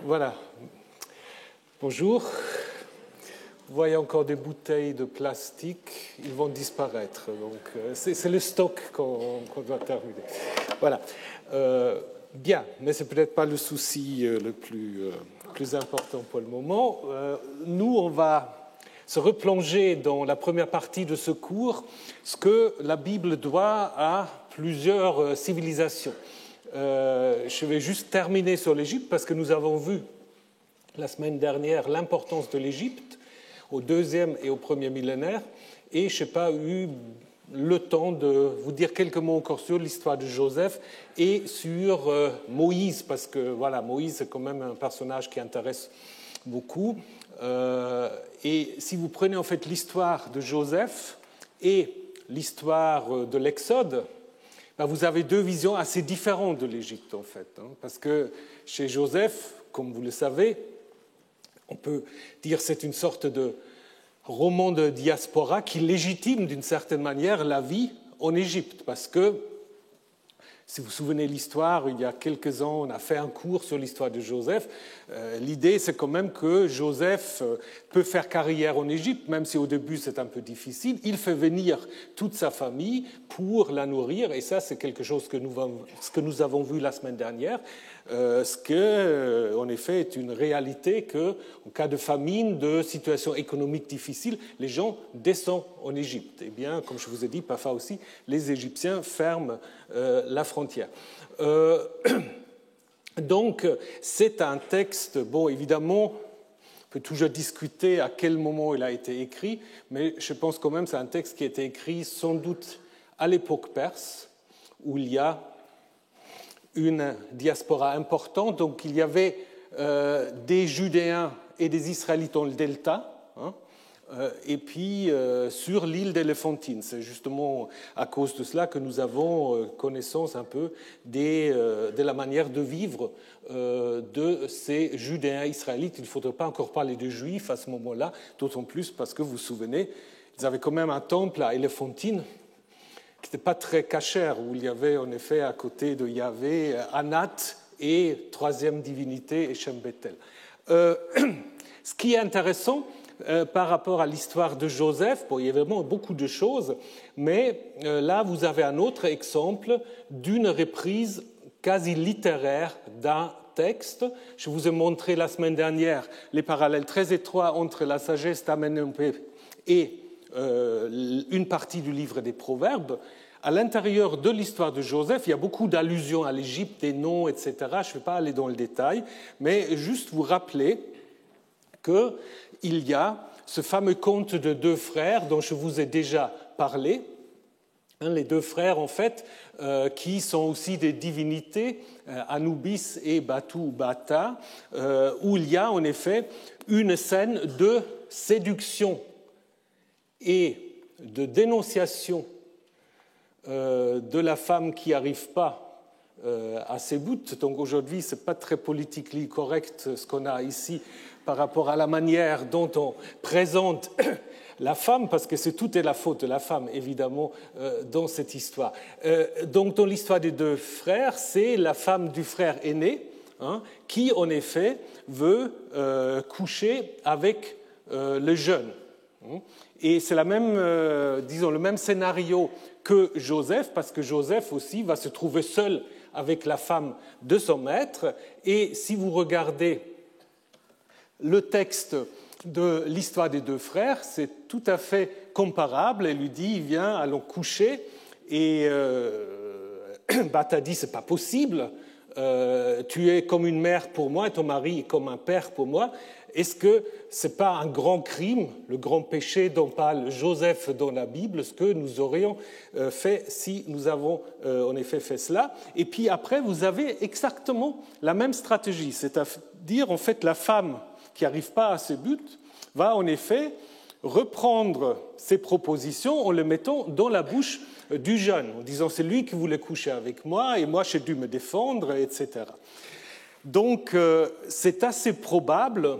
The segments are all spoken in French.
Voilà. Bonjour. Vous voyez encore des bouteilles de plastique, ils vont disparaître. Donc, c'est le stock qu'on doit terminer. Voilà. Bien, mais ce n'est peut-être pas le souci le plus important pour le moment. Nous, on va se replonger dans la première partie de ce cours, ce que la Bible doit à plusieurs civilisations. Je vais juste terminer sur l'Égypte parce que nous avons vu la semaine dernière l'importance de l'Égypte au deuxième et au premier millénaire, et je n'ai pas eu le temps de vous dire quelques mots encore sur l'histoire de Joseph et sur Moïse, parce que voilà, Moïse c'est quand même un personnage qui intéresse beaucoup. Et si vous prenez en fait l'histoire de Joseph et l'histoire de l'Exode, ben vous avez deux visions assez différentes de l'Égypte en fait, parce que chez Joseph, comme vous le savez, on peut dire que c'est une sorte de roman de diaspora qui légitime d'une certaine manière la vie en Égypte. Parce que, si vous vous souvenez de l'histoire, il y a quelques ans, on a fait un cours sur l'histoire de Joseph. L'idée, c'est quand même que Joseph peut faire carrière en Égypte, même si au début c'est un peu difficile. Il fait venir toute sa famille pour la nourrir, et ça, c'est quelque chose que nous avons vu la semaine dernière. Ce qui, en effet, est une réalité qu'en cas de famine, de situation économique difficile, les gens descendent en Égypte. Eh bien, comme je vous ai dit, parfois aussi, les Égyptiens ferment la frontière. Donc, c'est un texte, bon, évidemment, on peut toujours discuter à quel moment il a été écrit, mais je pense quand même que c'est un texte qui a été écrit sans doute à l'époque perse, où il y a une diaspora importante. Donc il y avait des Judéens et des Israélites dans le delta, et puis sur l'île d'Éléphantine. C'est justement à cause de cela que nous avons connaissance un peu de la manière de vivre de ces Judéens israélites. Il ne faudrait pas encore parler de Juifs à ce moment-là, d'autant plus parce que vous vous souvenez, ils avaient quand même un temple à Éléphantine qui n'était pas très cachère, où il y avait en effet à côté de Yahvé, Anat et troisième divinité, Echem Bethel. Ce qui est intéressant par rapport à l'histoire de Joseph, bon, il y a vraiment beaucoup de choses, mais là vous avez un autre exemple d'une reprise quasi littéraire d'un texte. Je vous ai montré la semaine dernière les parallèles très étroits entre la sagesse d'Amenhotep et une partie du livre des Proverbes. À l'intérieur de l'histoire de Joseph, il y a beaucoup d'allusions à l'Égypte, des noms, etc. Je ne vais pas aller dans le détail, mais juste vous rappeler qu'il y a ce fameux conte de deux frères dont je vous ai déjà parlé. Les deux frères, en fait, qui sont aussi des divinités, Anubis et Batu ou Bata, où il y a en effet une scène de séduction et de dénonciation de la femme qui n'arrive pas à ses buts. Donc aujourd'hui, ce n'est pas très politiquement correct ce qu'on a ici par rapport à la manière dont on présente la femme, parce que tout est la faute de la femme, évidemment, dans cette histoire. Donc dans l'histoire des deux frères, c'est la femme du frère aîné qui, en effet, veut coucher avec le jeune. Et c'est le même scénario que Joseph, parce que Joseph aussi va se trouver seul avec la femme de son maître. Et si vous regardez le texte de l'histoire des deux frères, c'est tout à fait comparable. Elle lui dit, viens, allons coucher. Et Bata dit, c'est pas possible. Tu es comme une mère pour moi et ton mari est comme un père pour moi. Est-ce que ce n'est pas un grand crime, le grand péché dont parle Joseph dans la Bible, ce que nous aurions fait si nous avons en effet fait cela? Et puis après, vous avez exactement la même stratégie, c'est-à-dire en fait la femme qui n'arrive pas à ses buts va en effet reprendre ses propositions en les mettant dans la bouche du jeune, en disant c'est lui qui voulait coucher avec moi et moi j'ai dû me défendre, etc. Donc c'est assez probable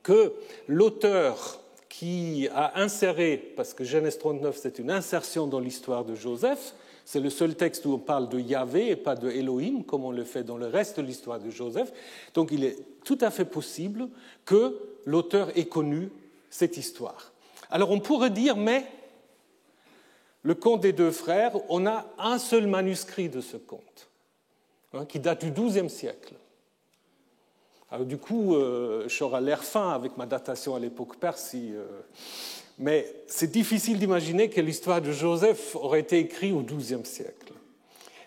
que l'auteur qui a inséré, parce que Genèse 39 c'est une insertion dans l'histoire de Joseph, C'est le seul texte où on parle de Yahvé et pas de Elohim, comme on le fait dans le reste de l'histoire de Joseph. Donc il est tout à fait possible que l'auteur ait connu cette histoire. Alors on pourrait dire, mais le conte des deux frères, on a un seul manuscrit de ce conte, qui date du XIIe siècle. Alors du coup, j'aurai l'air fin avec ma datation à l'époque perse, mais c'est difficile d'imaginer que l'histoire de Joseph aurait été écrite au XIIe siècle.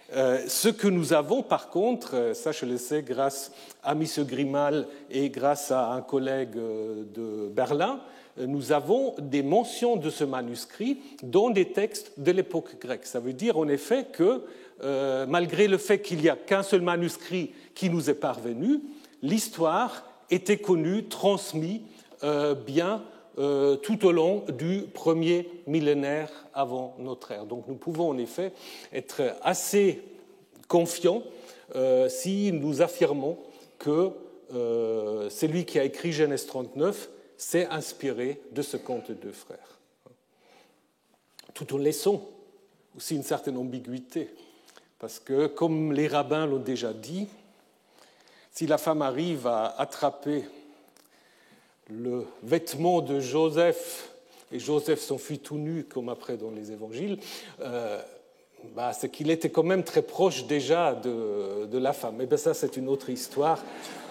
Ce que nous avons, par contre, ça je le sais grâce à M. Grimal et grâce à un collègue de Berlin, nous avons des mentions de ce manuscrit dans des textes de l'époque grecque. Ça veut dire en effet que, malgré le fait qu'il n'y a qu'un seul manuscrit qui nous est parvenu, l'histoire était connue, transmise bien tout au long du premier millénaire avant notre ère. Donc nous pouvons en effet être assez confiants si nous affirmons que celui qui a écrit Genèse 39 s'est inspiré de ce conte de deux frères. Tout en laissant aussi une certaine ambiguïté, parce que, comme les rabbins l'ont déjà dit, si la femme arrive à attraper le vêtement de Joseph, et Joseph s'enfuit tout nu, comme après dans les évangiles, c'est qu'il était quand même très proche déjà de la femme. Mais bien ça, c'est une autre histoire.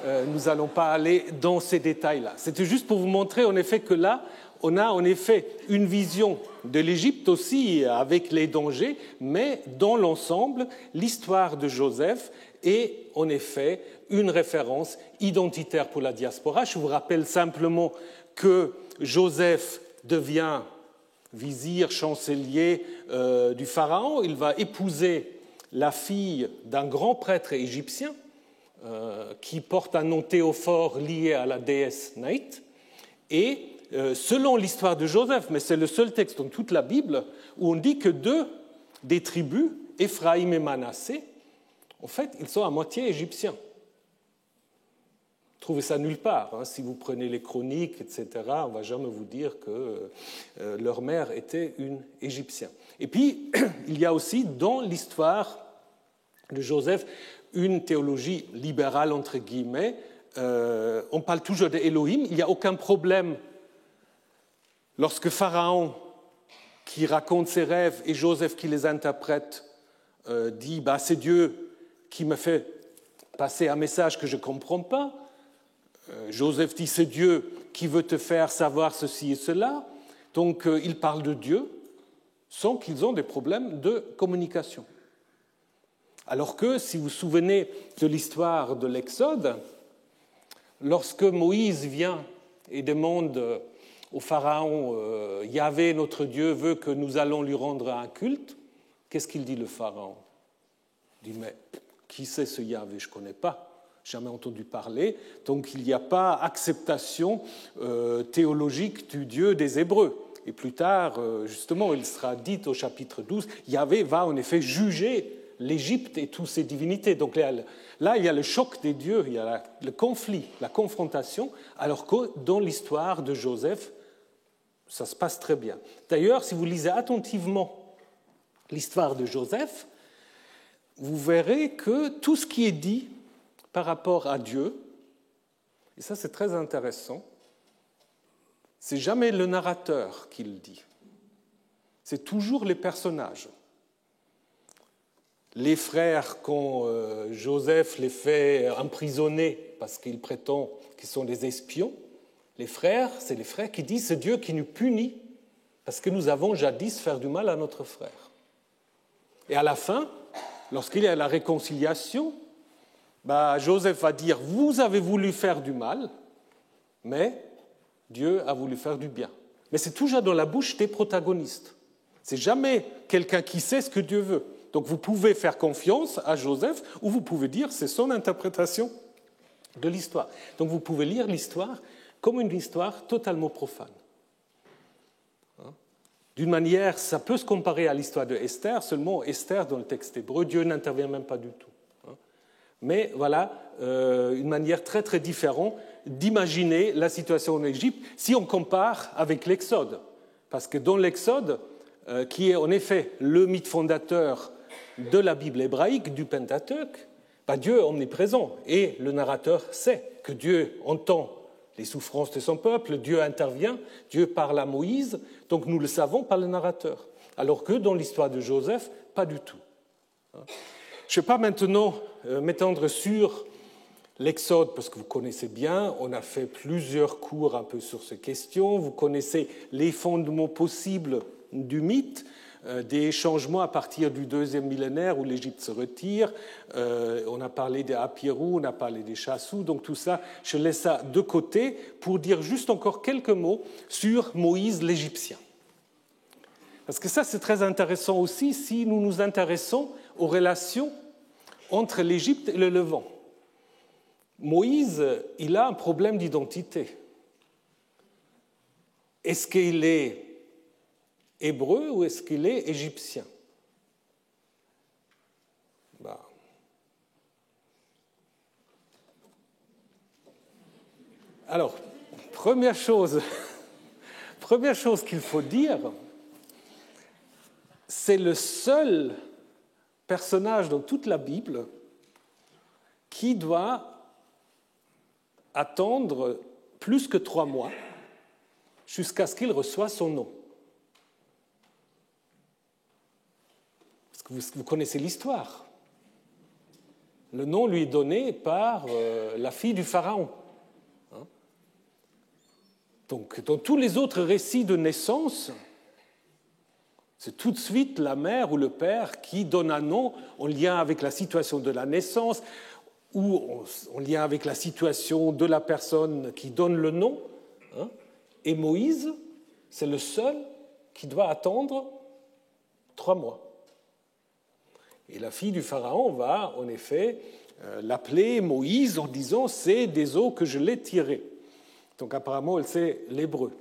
Nous n'allons pas aller dans ces détails-là. C'était juste pour vous montrer en effet que là, on a en effet une vision de l'Égypte aussi avec les dangers, mais dans l'ensemble, l'histoire de Joseph est en effet une référence identitaire pour la diaspora. Je vous rappelle simplement que Joseph devient vizir, chancelier du Pharaon. Il va épouser la fille d'un grand prêtre égyptien qui porte un nom théophore lié à la déesse Naït. Et selon l'histoire de Joseph, mais c'est le seul texte dans toute la Bible où on dit que deux des tribus, Éphraïm et Manassé, en fait, ils sont à moitié égyptiens. Trouvez ça nulle part. Si vous prenez les chroniques, etc., on ne va jamais vous dire que leur mère était une Égyptienne. Et puis, il y a aussi dans l'histoire de Joseph une théologie libérale, entre guillemets. On parle toujours d'Élohim. Il n'y a aucun problème lorsque Pharaon, qui raconte ses rêves, et Joseph qui les interprète, dit « c'est Dieu qui me fait passer un message que je ne comprends pas ». Joseph dit, c'est Dieu qui veut te faire savoir ceci et cela. Donc, il parle de Dieu sans qu'ils aient des problèmes de communication. Alors que, si vous vous souvenez de l'histoire de l'Exode, lorsque Moïse vient et demande au Pharaon, Yahvé, notre Dieu, veut que nous allons lui rendre un culte, qu'est-ce qu'il dit le Pharaon ? Il dit, mais qui c'est ce Yahvé ? Je ne connais pas. Jamais entendu parler, donc il n'y a pas acceptation théologique du Dieu des Hébreux. Et plus tard, justement, il sera dit au chapitre 12, Yahvé va en effet juger l'Égypte et toutes ses divinités. Donc là, il y a le choc des dieux, il y a le conflit, la confrontation, alors que dans l'histoire de Joseph, ça se passe très bien. D'ailleurs, si vous lisez attentivement l'histoire de Joseph, vous verrez que tout ce qui est dit par rapport à Dieu, et ça c'est très intéressant, c'est jamais le narrateur qui le dit, c'est toujours les personnages. Les frères, quand Joseph les fait emprisonner parce qu'il prétend qu'ils sont des espions, les frères, c'est les frères qui disent c'est Dieu qui nous punit parce que nous avons jadis fait du mal à notre frère. Et à la fin, lorsqu'il y a la réconciliation, Joseph va dire, vous avez voulu faire du mal, mais Dieu a voulu faire du bien. Mais c'est toujours dans la bouche des protagonistes. C'est jamais quelqu'un qui sait ce que Dieu veut. Donc vous pouvez faire confiance à Joseph, ou vous pouvez dire, c'est son interprétation de l'histoire. Donc vous pouvez lire l'histoire comme une histoire totalement profane. D'une manière, ça peut se comparer à l'histoire de Esther, seulement Esther, dans le texte hébreu, Dieu n'intervient même pas du tout. Mais voilà une manière très très différente d'imaginer la situation en Égypte si on compare avec l'Exode. Parce que dans l'Exode, qui est en effet le mythe fondateur de la Bible hébraïque, du Pentateuque, Dieu est omniprésent et le narrateur sait que Dieu entend les souffrances de son peuple, Dieu intervient, Dieu parle à Moïse, donc nous le savons par le narrateur. Alors que dans l'histoire de Joseph, pas du tout. Je ne vais pas maintenant m'étendre sur l'Exode, parce que vous connaissez bien, on a fait plusieurs cours un peu sur ces questions, vous connaissez les fondements possibles du mythe, des changements à partir du deuxième millénaire où l'Égypte se retire, on a parlé des Apirou, on a parlé des Chassous, donc tout ça, je laisse ça de côté pour dire juste encore quelques mots sur Moïse l'Égyptien. Parce que ça, c'est très intéressant aussi si nous nous intéressons aux relations entre l'Égypte et le Levant. Moïse, il a un problème d'identité. Est-ce qu'il est hébreu ou est-ce qu'il est égyptien? Alors, première chose qu'il faut dire, c'est le seul personnage dans toute la Bible qui doit attendre plus que 3 mois jusqu'à ce qu'il reçoive son nom. Parce que vous connaissez l'histoire. Le nom lui est donné par la fille du Pharaon. Donc, dans tous les autres récits de naissance, c'est tout de suite la mère ou le père qui donne un nom en lien avec la situation de la naissance ou en lien avec la situation de la personne qui donne le nom. Et Moïse, c'est le seul qui doit attendre 3 mois. Et la fille du Pharaon va en effet l'appeler Moïse en disant « c'est des eaux que je l'ai tirées ». Donc apparemment, elle sait l'hébreu.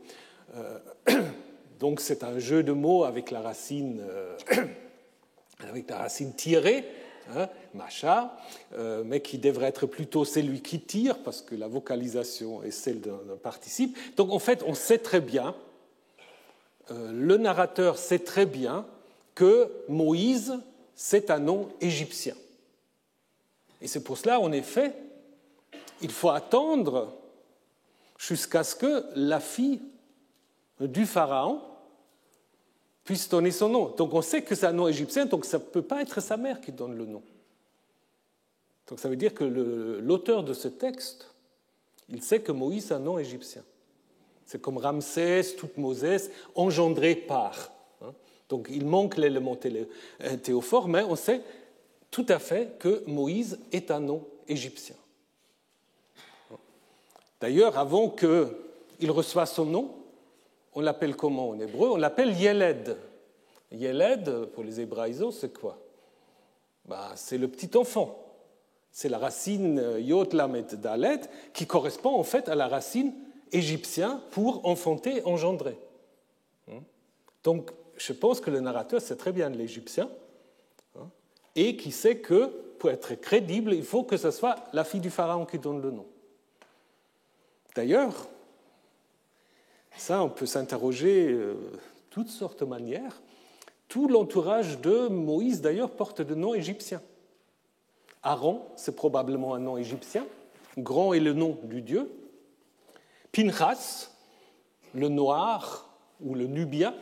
Donc c'est un jeu de mots avec la racine tirée, macha, mais qui devrait être plutôt celui qui tire, parce que la vocalisation est celle d'un participe. Donc en fait, on sait très bien, le narrateur sait très bien que Moïse, c'est un nom égyptien. Et c'est pour cela, en effet, il faut attendre jusqu'à ce que la fille du Pharaon puisse donner son nom. Donc on sait que c'est un nom égyptien, donc ça ne peut pas être sa mère qui donne le nom. Donc ça veut dire que l'auteur de ce texte, il sait que Moïse est un nom égyptien. C'est comme Ramsès, Thoutmoses, engendré par. Donc il manque l'élément théophore, mais on sait tout à fait que Moïse est un nom égyptien. D'ailleurs, avant qu'il reçoive son nom, on l'appelle comment en hébreu? On l'appelle Yeled. Yeled, pour les hébraïsants, c'est quoi? C'est le petit enfant. C'est la racine Yod Lamed Dalet qui correspond en fait à la racine égyptienne pour enfanter, engendrer. Donc, je pense que le narrateur sait très bien l'égyptien et qui sait que, pour être crédible, il faut que ce soit la fille du Pharaon qui donne le nom. D'ailleurs, ça, on peut s'interroger de toutes sortes de manières. Tout l'entourage de Moïse, d'ailleurs, porte de noms égyptiens. Aaron, c'est probablement un nom égyptien. Grand est le nom du dieu. Pinchas, le noir ou le nubien.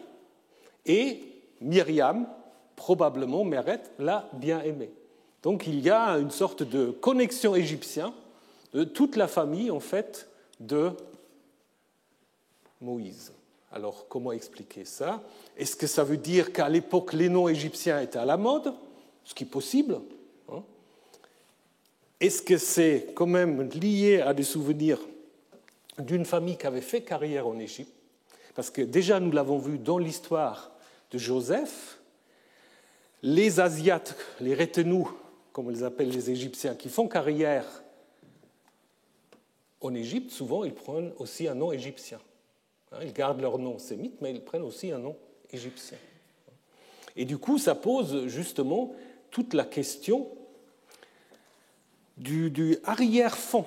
Et Myriam, probablement Méret, la bien-aimée. Donc il y a une sorte de connexion égyptienne de toute la famille, en fait, de Moïse. Alors, comment expliquer ça? Est-ce que ça veut dire qu'à l'époque, les noms égyptiens étaient à la mode? Ce qui est possible. Est-ce que c'est quand même lié à des souvenirs d'une famille qui avait fait carrière en Égypte? Parce que déjà, nous l'avons vu dans l'histoire de Joseph, les Asiates, les retenus, comme on les appelle les Égyptiens, qui font carrière en Égypte, souvent, ils prennent aussi un nom égyptien. Ils gardent leur nom sémite, mais ils prennent aussi un nom égyptien. Et du coup, ça pose justement toute la question du arrière-fond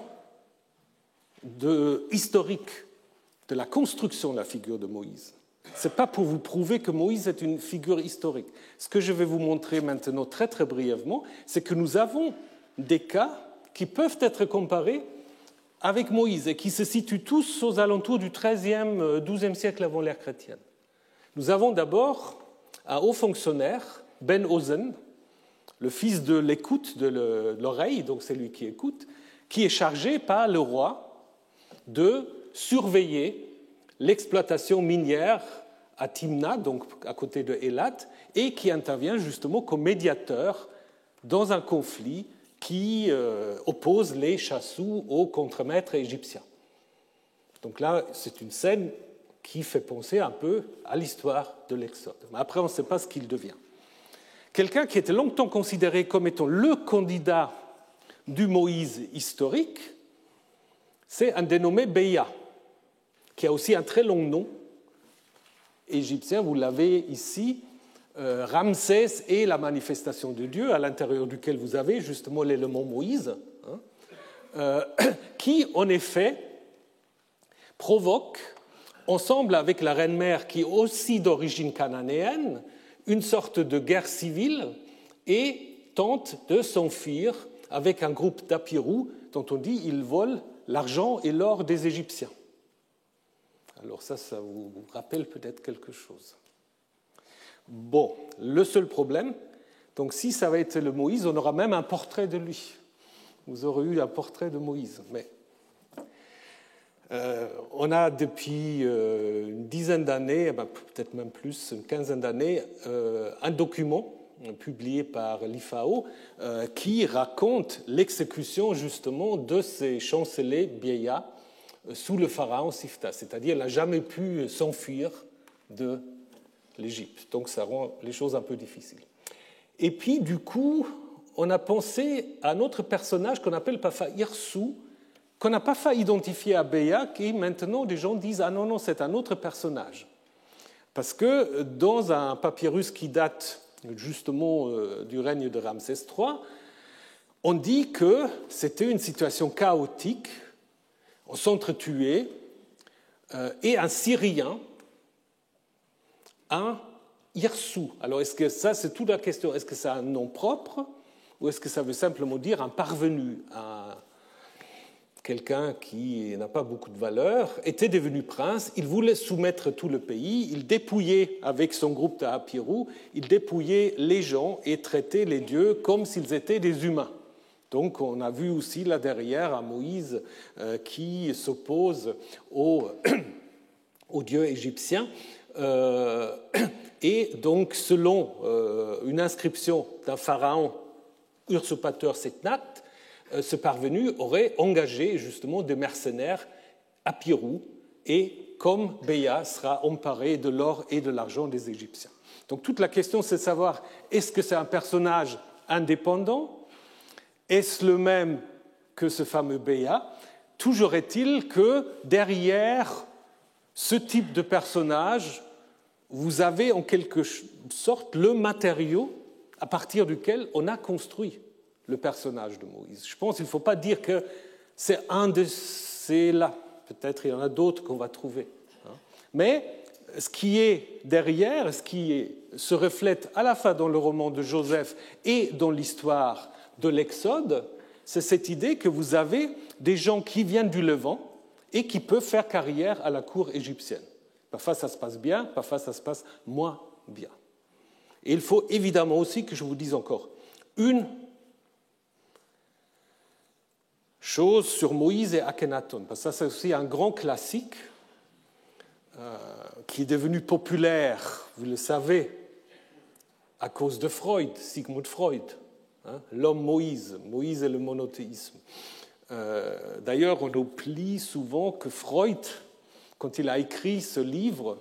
historique de la construction de la figure de Moïse. Ce n'est pas pour vous prouver que Moïse est une figure historique. Ce que je vais vous montrer maintenant très très brièvement, c'est que nous avons des cas qui peuvent être comparés avec Moïse et qui se situent tous aux alentours du XIIIe, XIIe siècle avant l'ère chrétienne. Nous avons d'abord un haut fonctionnaire, Ben Ozen, le fils de l'écoute, de l'oreille, donc c'est lui qui écoute, qui est chargé par le roi de surveiller l'exploitation minière à Timna, donc à côté de Élat, et qui intervient justement comme médiateur dans un conflit qui oppose les Chassous aux contremaîtres égyptiens. Donc là, c'est une scène qui fait penser un peu à l'histoire de l'Exode. Mais après, on ne sait pas ce qu'il devient. Quelqu'un qui était longtemps considéré comme étant le candidat du Moïse historique, c'est un dénommé Béa, qui a aussi un très long nom égyptien, vous l'avez ici, Ramsès et la manifestation de Dieu, à l'intérieur duquel vous avez justement l'élément Moïse, qui en effet provoque, ensemble avec la reine-mère qui est aussi d'origine cananéenne, une sorte de guerre civile et tente de s'enfuir avec un groupe d'Apirous dont on dit qu'ils volent l'argent et l'or des Égyptiens. Alors ça vous rappelle peut-être quelque chose. Bon, le seul problème, donc si ça va être le Moïse, on aura même un portrait de lui. Vous aurez eu un portrait de Moïse. Mais on a depuis une dizaine d'années, peut-être même plus, une quinzaine d'années, un document publié par l'IFAO qui raconte l'exécution justement de ces chanceliers Béa sous le pharaon Sifta, c'est-à-dire qu'il n'a jamais pu s'enfuir de l'Égypte. Donc ça rend les choses un peu difficiles. Et puis du coup, on a pensé à un autre personnage qu'on appelle parfois Hirsou, qu'on n'a pas fait identifier à Béa, qui maintenant des gens disent « Ah non, c'est un autre personnage ». Parce que dans un papyrus qui date justement du règne de Ramsès III, on dit que c'était une situation chaotique, on s'entretuait, et un Syrien, un Hirsou. Alors est-ce que ça, c'est toute la question, est-ce que c'est un nom propre ou est-ce que ça veut simplement dire un parvenu, quelqu'un qui n'a pas beaucoup de valeur, était devenu prince, il voulait soumettre tout le pays, il dépouillait avec son groupe d'Apirous, il dépouillait les gens et traitait les dieux comme s'ils étaient des humains. Donc on a vu aussi là derrière un Moïse qui s'oppose aux dieux égyptiens. Et donc selon une inscription d'un pharaon usurpateur Setnat, ce parvenu aurait engagé justement des mercenaires à Pirou et comme Béa sera emparé de l'or et de l'argent des Égyptiens. Donc toute la question c'est de savoir est-ce que c'est un personnage indépendant? Est-ce le même que ce fameux Béa? Toujours est-il que derrière ce type de personnage, vous avez en quelque sorte le matériau à partir duquel on a construit le personnage de Moïse. Je pense qu'il ne faut pas dire que c'est un de ces-là. Peut-être il y en a d'autres qu'on va trouver. Mais ce qui est derrière, ce qui se reflète à la fois dans le roman de Joseph et dans l'histoire de l'Exode, c'est cette idée que vous avez des gens qui viennent du Levant et qui peuvent faire carrière à la cour égyptienne. Parfois ça se passe bien, parfois ça se passe moins bien. Et il faut évidemment aussi que je vous dise encore une chose sur Moïse et Akhenaton, parce que ça c'est aussi un grand classique qui est devenu populaire, vous le savez, à cause de Freud, Sigmund Freud, l'homme Moïse, Moïse et le monothéisme. D'ailleurs, on oublie souvent que Freud, quand il a écrit ce livre,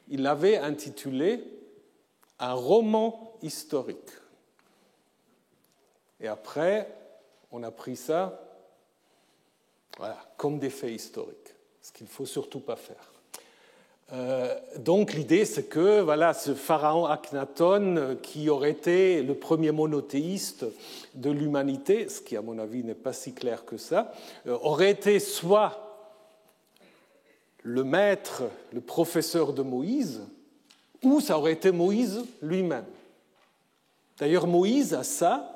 il l'avait intitulé « Un roman historique ». Et après, on a pris ça comme des faits historiques, ce qu'il ne faut surtout pas faire. Donc l'idée, c'est que ce pharaon Akhenaton, qui aurait été le premier monothéiste de l'humanité, ce qui à mon avis n'est pas si clair que ça, aurait été soit le maître, le professeur de Moïse, ou ça aurait été Moïse lui-même. D'ailleurs, Moïse a ça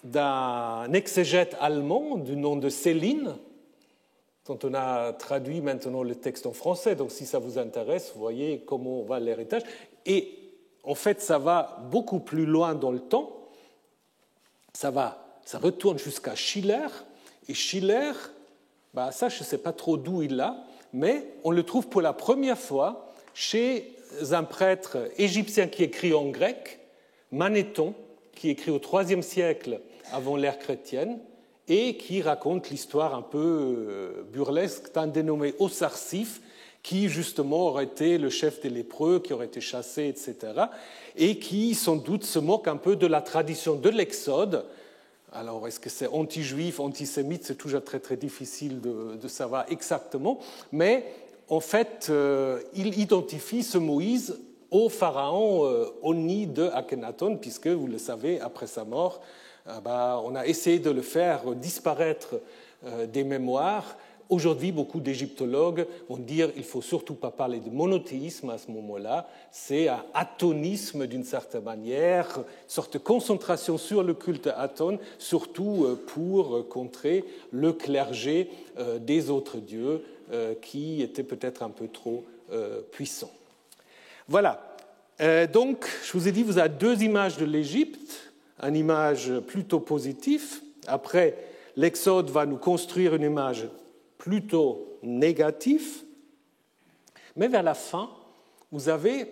d'un exégète allemand du nom de Céline, dont on a traduit maintenant le texte en français. Donc, si ça vous intéresse, vous voyez comment va l'héritage. Et en fait, ça va beaucoup plus loin dans le temps. Ça retourne jusqu'à Schiller. Et Schiller, ça, je ne sais pas trop d'où il l'a, mais on le trouve pour la première fois chez un prêtre égyptien qui écrit en grec, Manéthon, qui écrit au IIIe siècle avant l'ère chrétienne, et qui raconte l'histoire un peu burlesque d'un dénommé Osarsiph, qui justement aurait été le chef des lépreux, qui aurait été chassé, etc., et qui sans doute se moque un peu de la tradition de l'Exode. Alors, est-ce que c'est anti-juif, antisémite? C'est toujours très, très difficile de savoir exactement, mais en fait, il identifie ce Moïse au pharaon Oni de Akhenaton, puisque, vous le savez, après sa mort, on a essayé de le faire disparaître des mémoires. Aujourd'hui, beaucoup d'égyptologues vont dire qu'il ne faut surtout pas parler de monothéisme à ce moment-là, c'est un atonisme d'une certaine manière, une sorte de concentration sur le culte Aton, surtout pour contrer le clergé des autres dieux qui était peut-être un peu trop puissant. Voilà, donc je vous ai dit, vous avez deux images de l'Égypte, une image plutôt positive. Après, l'Exode va nous construire une image plutôt négative. Mais vers la fin, vous avez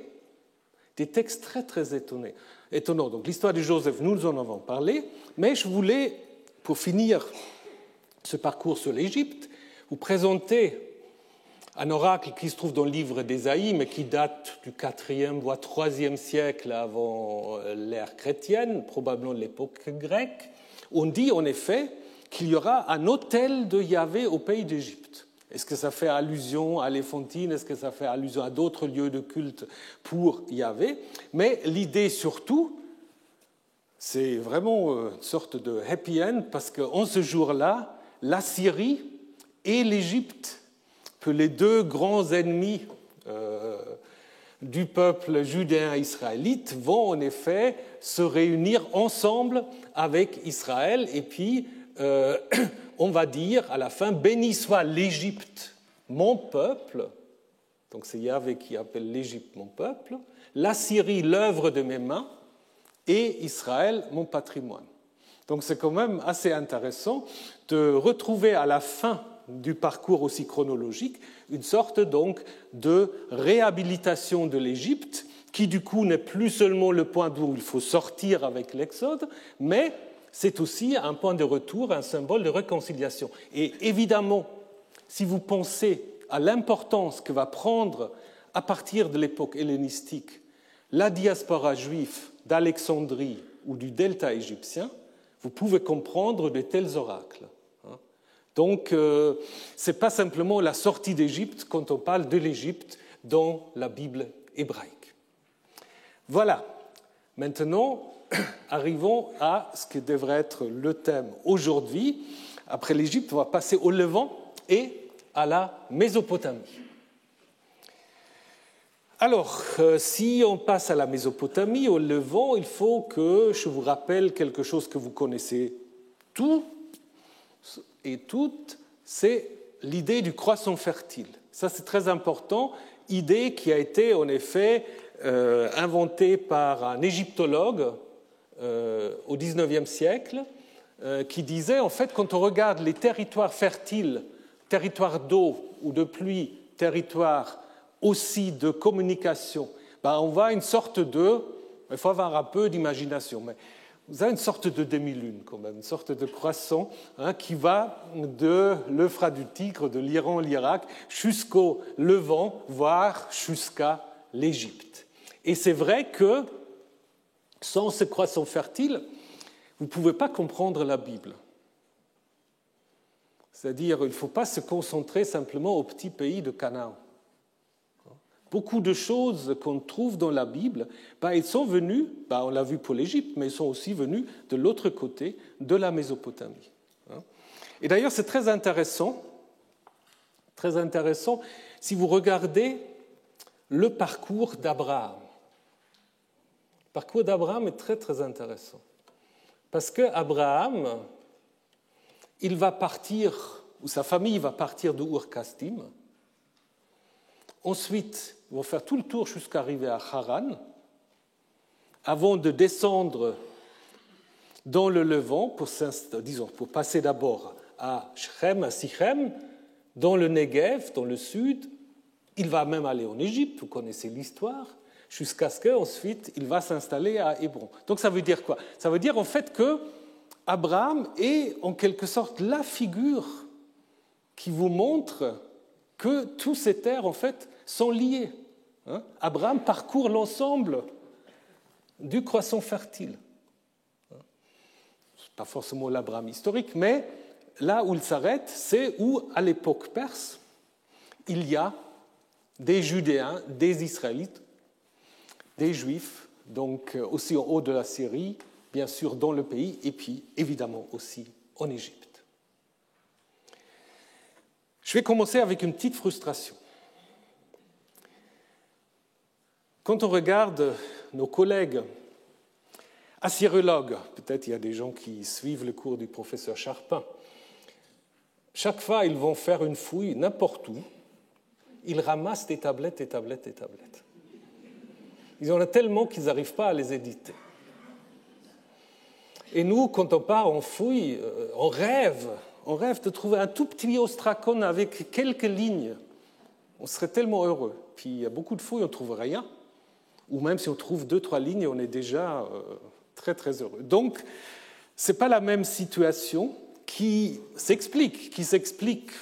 des textes très, très étonnants. Donc, l'histoire de Joseph, nous en avons parlé, mais je voulais, pour finir ce parcours sur l'Égypte, vous présenter un oracle qui se trouve dans le livre d'Ésaïe, mais qui date du IVe, voire IIIe siècle avant l'ère chrétienne, probablement de l'époque grecque. On dit en effet qu'il y aura un autel de Yahvé au pays d'Égypte. Est-ce que ça fait allusion à l'Éphantine? Est-ce que ça fait allusion à d'autres lieux de culte pour Yahvé? Mais l'idée surtout, c'est vraiment une sorte de happy end, parce qu'en ce jour-là, la Syrie et l'Égypte, que les deux grands ennemis du peuple judéen israélite, vont en effet se réunir ensemble avec Israël, et puis on va dire à la fin, béni soit l'Égypte, mon peuple, donc c'est Yahvé qui appelle l'Égypte mon peuple, la Syrie l'œuvre de mes mains, et Israël mon patrimoine. Donc c'est quand même assez intéressant de retrouver à la fin du parcours aussi chronologique, une sorte donc de réhabilitation de l'Égypte, qui du coup n'est plus seulement le point d'où il faut sortir avec l'Exode, mais c'est aussi un point de retour, un symbole de réconciliation. Et évidemment, si vous pensez à l'importance que va prendre, à partir de l'époque hellénistique, la diaspora juive d'Alexandrie ou du delta égyptien, vous pouvez comprendre de tels oracles. Donc, ce n'est pas simplement la sortie d'Égypte quand on parle de l'Égypte dans la Bible hébraïque. Voilà. Maintenant, arrivons à ce qui devrait être le thème aujourd'hui. Après l'Égypte, on va passer au Levant et à la Mésopotamie. Alors, si on passe à la Mésopotamie, au Levant, il faut que je vous rappelle quelque chose que vous connaissez tous et toutes, c'est l'idée du croissant fertile. Ça, c'est très important, idée qui a été en effet inventée par un égyptologue au XIXe siècle, qui disait, en fait, quand on regarde les territoires fertiles, territoires d'eau ou de pluie, territoires aussi de communication, on voit une sorte de... Il faut avoir un peu d'imagination, mais vous avez une sorte de demi-lune quand même, une sorte de croissant qui va de l'Euphrate du Tigre, de l'Iran, l'Irak, jusqu'au Levant, voire jusqu'à l'Égypte. Et c'est vrai que sans ce croissant fertile, vous ne pouvez pas comprendre la Bible. C'est-à-dire, il ne faut pas se concentrer simplement au petit pays de Canaan. Beaucoup de choses qu'on trouve dans la Bible, ils sont venus, on l'a vu pour l'Égypte, mais ils sont aussi venus de l'autre côté, de la Mésopotamie. Et d'ailleurs, c'est très intéressant si vous regardez le parcours d'Abraham. Le parcours d'Abraham est très, très intéressant. Parce qu'Abraham, il va partir, ou sa famille va partir de Ur-Kasdim. Ensuite, ils vont faire tout le tour jusqu'à arriver à Haran, avant de descendre dans le Levant, pour passer d'abord à Shechem, à Sichem, dans le Negev, dans le sud. Il va même aller en Égypte, vous connaissez l'histoire, jusqu'à ce qu'ensuite il va s'installer à Hébron. Donc ça veut dire quoi? Ça veut dire en fait que Abraham est en quelque sorte la figure qui vous montre que toutes ces terres en fait sont liées. Abraham parcourt l'ensemble du croissant fertile. Ce n'est pas forcément l'Abraham historique, mais là où il s'arrête, c'est où, à l'époque perse, il y a des Judéens, des Israélites, des Juifs, donc aussi en haut de la Syrie, bien sûr dans le pays, et puis évidemment aussi en Égypte. Je vais commencer avec une petite frustration. Quand on regarde nos collègues assyrologues, peut-être il y a des gens qui suivent le cours du professeur Charpin, chaque fois ils vont faire une fouille n'importe où, ils ramassent des tablettes, des tablettes, des tablettes. Ils en ont tellement qu'ils n'arrivent pas à les éditer. Et nous, quand on part en fouille, on rêve de trouver un tout petit ostracon avec quelques lignes. On serait tellement heureux. Puis il y a beaucoup de fouilles, on ne trouve rien. Ou même si on trouve 2-3 lignes, on est déjà très, très heureux. Donc, ce n'est pas la même situation qui s'explique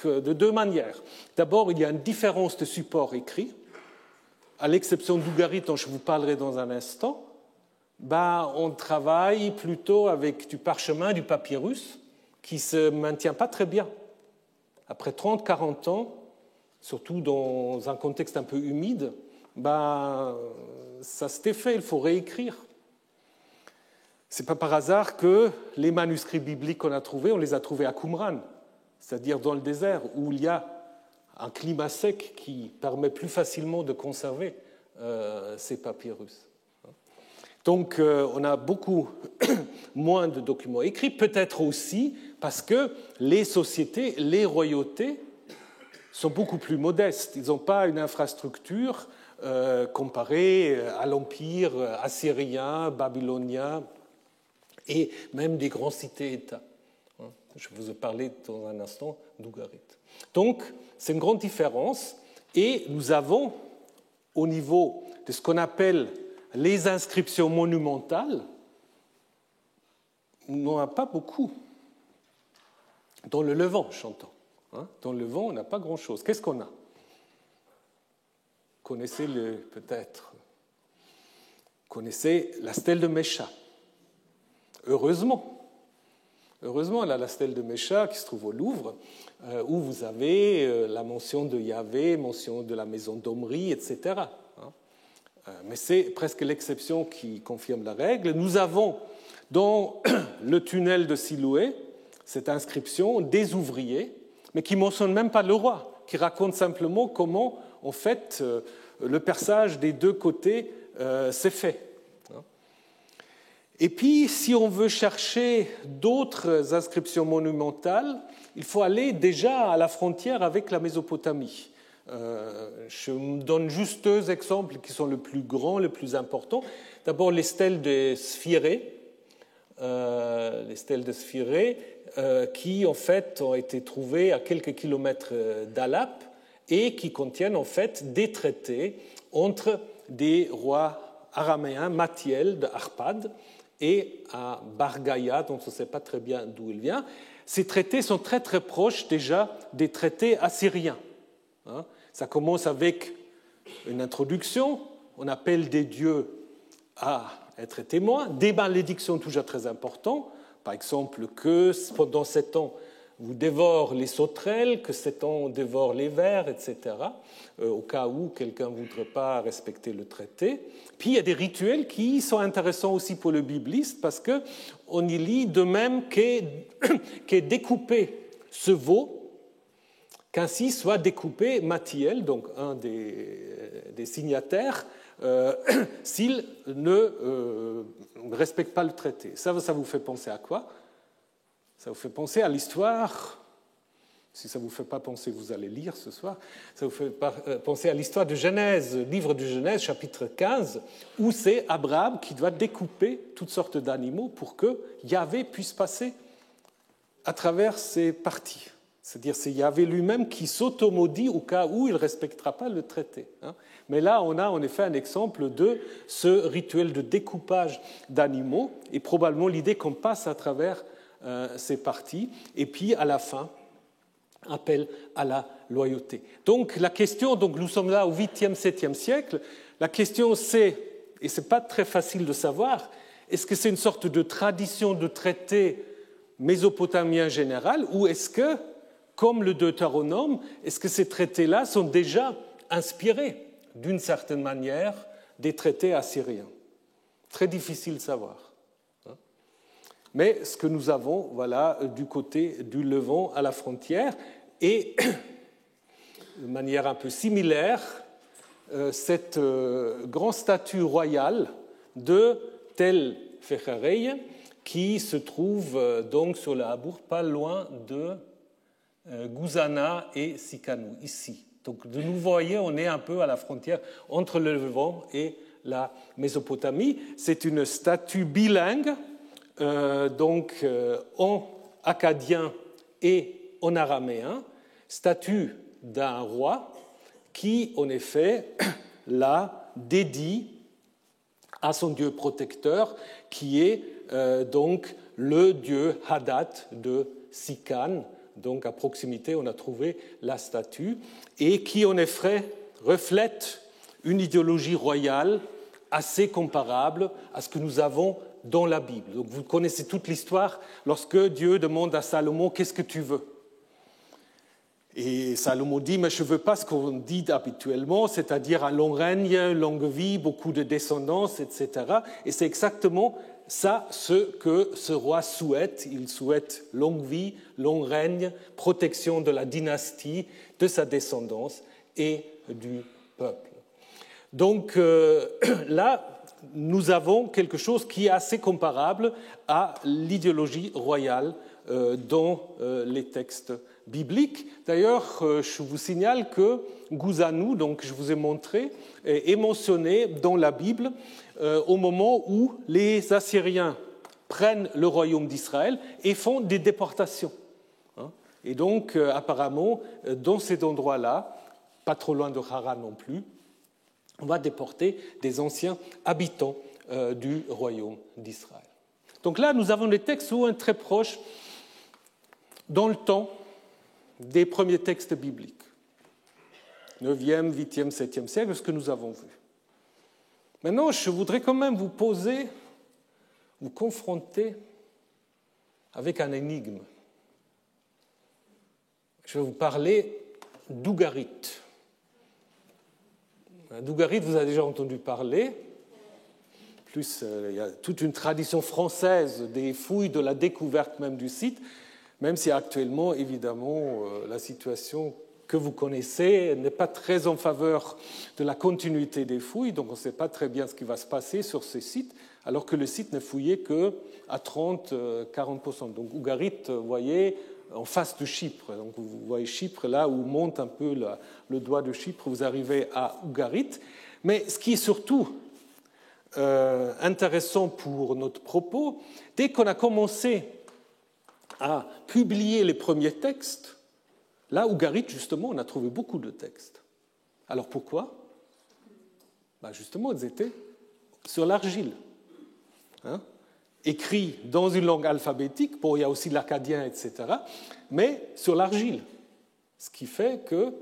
de deux manières. D'abord, il y a une différence de support écrit. À l'exception d'Ougarit, dont je vous parlerai dans un instant, on travaille plutôt avec du parchemin, du papyrus, qui ne se maintient pas très bien. Après 30-40 ans, surtout dans un contexte un peu humide, ça s'est fait, il faut réécrire. Ce n'est pas par hasard que les manuscrits bibliques qu'on a trouvés, on les a trouvés à Qumran, c'est-à-dire dans le désert, où il y a un climat sec qui permet plus facilement de conserver ces papyrus. Donc, on a beaucoup moins de documents écrits, peut-être aussi parce que les sociétés, les royautés sont beaucoup plus modestes. Ils n'ont pas une infrastructure comparée à l'empire assyrien, babylonien et même des grandes cités-États. Je vous ai parlé dans un instant d'Ougarit. Donc, c'est une grande différence et nous avons, au niveau de ce qu'on appelle les inscriptions monumentales, on n'en a pas beaucoup. Dans le Levant, j'entends. Dans le Levant, on n'a pas grand-chose. Qu'est-ce qu'on a? Connaissez-le peut-être. Connaissez la stèle de Mesha. Heureusement, elle a la stèle de Mesha qui se trouve au Louvre, où vous avez la mention de Yahvé, mention de la maison d'Omri, etc. Mais c'est presque l'exception qui confirme la règle. Nous avons dans le tunnel de Siloué cette inscription des ouvriers, mais qui ne mentionne même pas le roi, qui raconte simplement comment, en fait, le perçage des deux côtés s'est fait. Et puis, si on veut chercher d'autres inscriptions monumentales, il faut aller déjà à la frontière avec la Mésopotamie. Je me donne juste deux exemples qui sont les plus grands, les plus importants. D'abord, les stèles de Sphirée, qui en fait ont été trouvées à quelques kilomètres d'Alap et qui contiennent en fait des traités entre des rois araméens, Mathiel de Arpad et à Bargaya, dont on ne sait pas très bien d'où il vient. Ces traités sont très très proches déjà des traités assyriens. Ça commence avec une introduction, on appelle des dieux à être témoins, des malédictions toujours très importantes, par exemple que pendant 7 ans vous dévore les sauterelles, que 7 ans on dévore les vers, etc., au cas où quelqu'un ne voudrait pas respecter le traité. Puis il y a des rituels qui sont intéressants aussi pour le bibliste, parce qu'on y lit de même qu'est découpé ce veau, qu'ainsi soit découpé Mathiel, donc un des signataires, s'il ne respecte pas le traité. Ça vous fait penser à quoi? Ça vous fait penser à l'histoire, si ça ne vous fait pas penser, vous allez lire ce soir, ça vous fait penser à l'histoire de Genèse, livre de Genèse, chapitre 15, où c'est Abraham qui doit découper toutes sortes d'animaux pour que Yahvé puisse passer à travers ces parties. C'est-à-dire c'est Yahvé lui-même qui s'automaudit au cas où il ne respectera pas le traité. Mais là, on a en effet un exemple de ce rituel de découpage d'animaux, et probablement l'idée qu'on passe à travers ces parties, et puis à la fin, appel à la loyauté. Donc la question, nous sommes là au 8e, 7e siècle, la question c'est, et ce n'est pas très facile de savoir, est-ce que c'est une sorte de tradition de traité mésopotamien général, ou est-ce que, comme le Deutéronome, est-ce que ces traités-là sont déjà inspirés, d'une certaine manière, des traités assyriens? Très difficile de savoir. Mais ce que nous avons, voilà, du côté du Levant à la frontière, et de manière un peu similaire, cette grande statue royale de Tel Fecherei, qui se trouve donc sur la Habour, pas loin de Gouzana et Sikanou, ici. Donc, de nous voyez, on est un peu à la frontière entre le Levant et la Mésopotamie. C'est une statue bilingue, en akkadien et en araméen, statue d'un roi qui, en effet, la dédie à son dieu protecteur, qui est donc le dieu Hadad de Sikan. Donc à proximité, on a trouvé la statue, et qui en effet reflète une idéologie royale assez comparable à ce que nous avons dans la Bible. Donc vous connaissez toute l'histoire lorsque Dieu demande à Salomon « Qu'est-ce que tu veux ?» Et Salomon dit « Mais je ne veux pas ce qu'on dit habituellement, c'est-à-dire un long règne, une longue vie, beaucoup de descendance, etc. » Et c'est exactement ça ce que ce roi souhaite. Il souhaite longue vie, long règne, protection de la dynastie, de sa descendance et du peuple. Donc là, nous avons quelque chose qui est assez comparable à l'idéologie royale dans les textes bibliques. D'ailleurs, je vous signale que Gouzanou, donc je vous ai montré, est mentionné dans la Bible au moment où les Assyriens prennent le royaume d'Israël et font des déportations. Et donc, apparemment, dans cet endroit-là, pas trop loin de Haran non plus, on va déporter des anciens habitants du royaume d'Israël. Donc là, nous avons des textes souvent très proches dans le temps des premiers textes bibliques. 9e, 8e, 7e siècle, ce que nous avons vu. Maintenant, je voudrais quand même vous confronter avec un énigme. Je vais vous parler d'Ougarit. D'Ougarit, vous avez déjà entendu parler. Plus, il y a toute une tradition française des fouilles, de la découverte même du site, même si actuellement, évidemment, la situation que vous connaissez n'est pas très en faveur de la continuité des fouilles, donc on ne sait pas très bien ce qui va se passer sur ce site, alors que le site n'est fouillé qu'à 30-40%. Donc Ougarit, vous voyez, en face de Chypre. Donc vous voyez Chypre, là où monte un peu le doigt de Chypre, vous arrivez à Ougarit. Mais ce qui est surtout intéressant pour notre propos, dès qu'on a commencé à publier les premiers textes, là, Ougarit, justement, on a trouvé beaucoup de textes. Alors pourquoi ? Justement, ils étaient sur l'argile. Écrits dans une langue alphabétique, il y a aussi l'akkadien, etc., mais sur l'argile. Ce qui fait que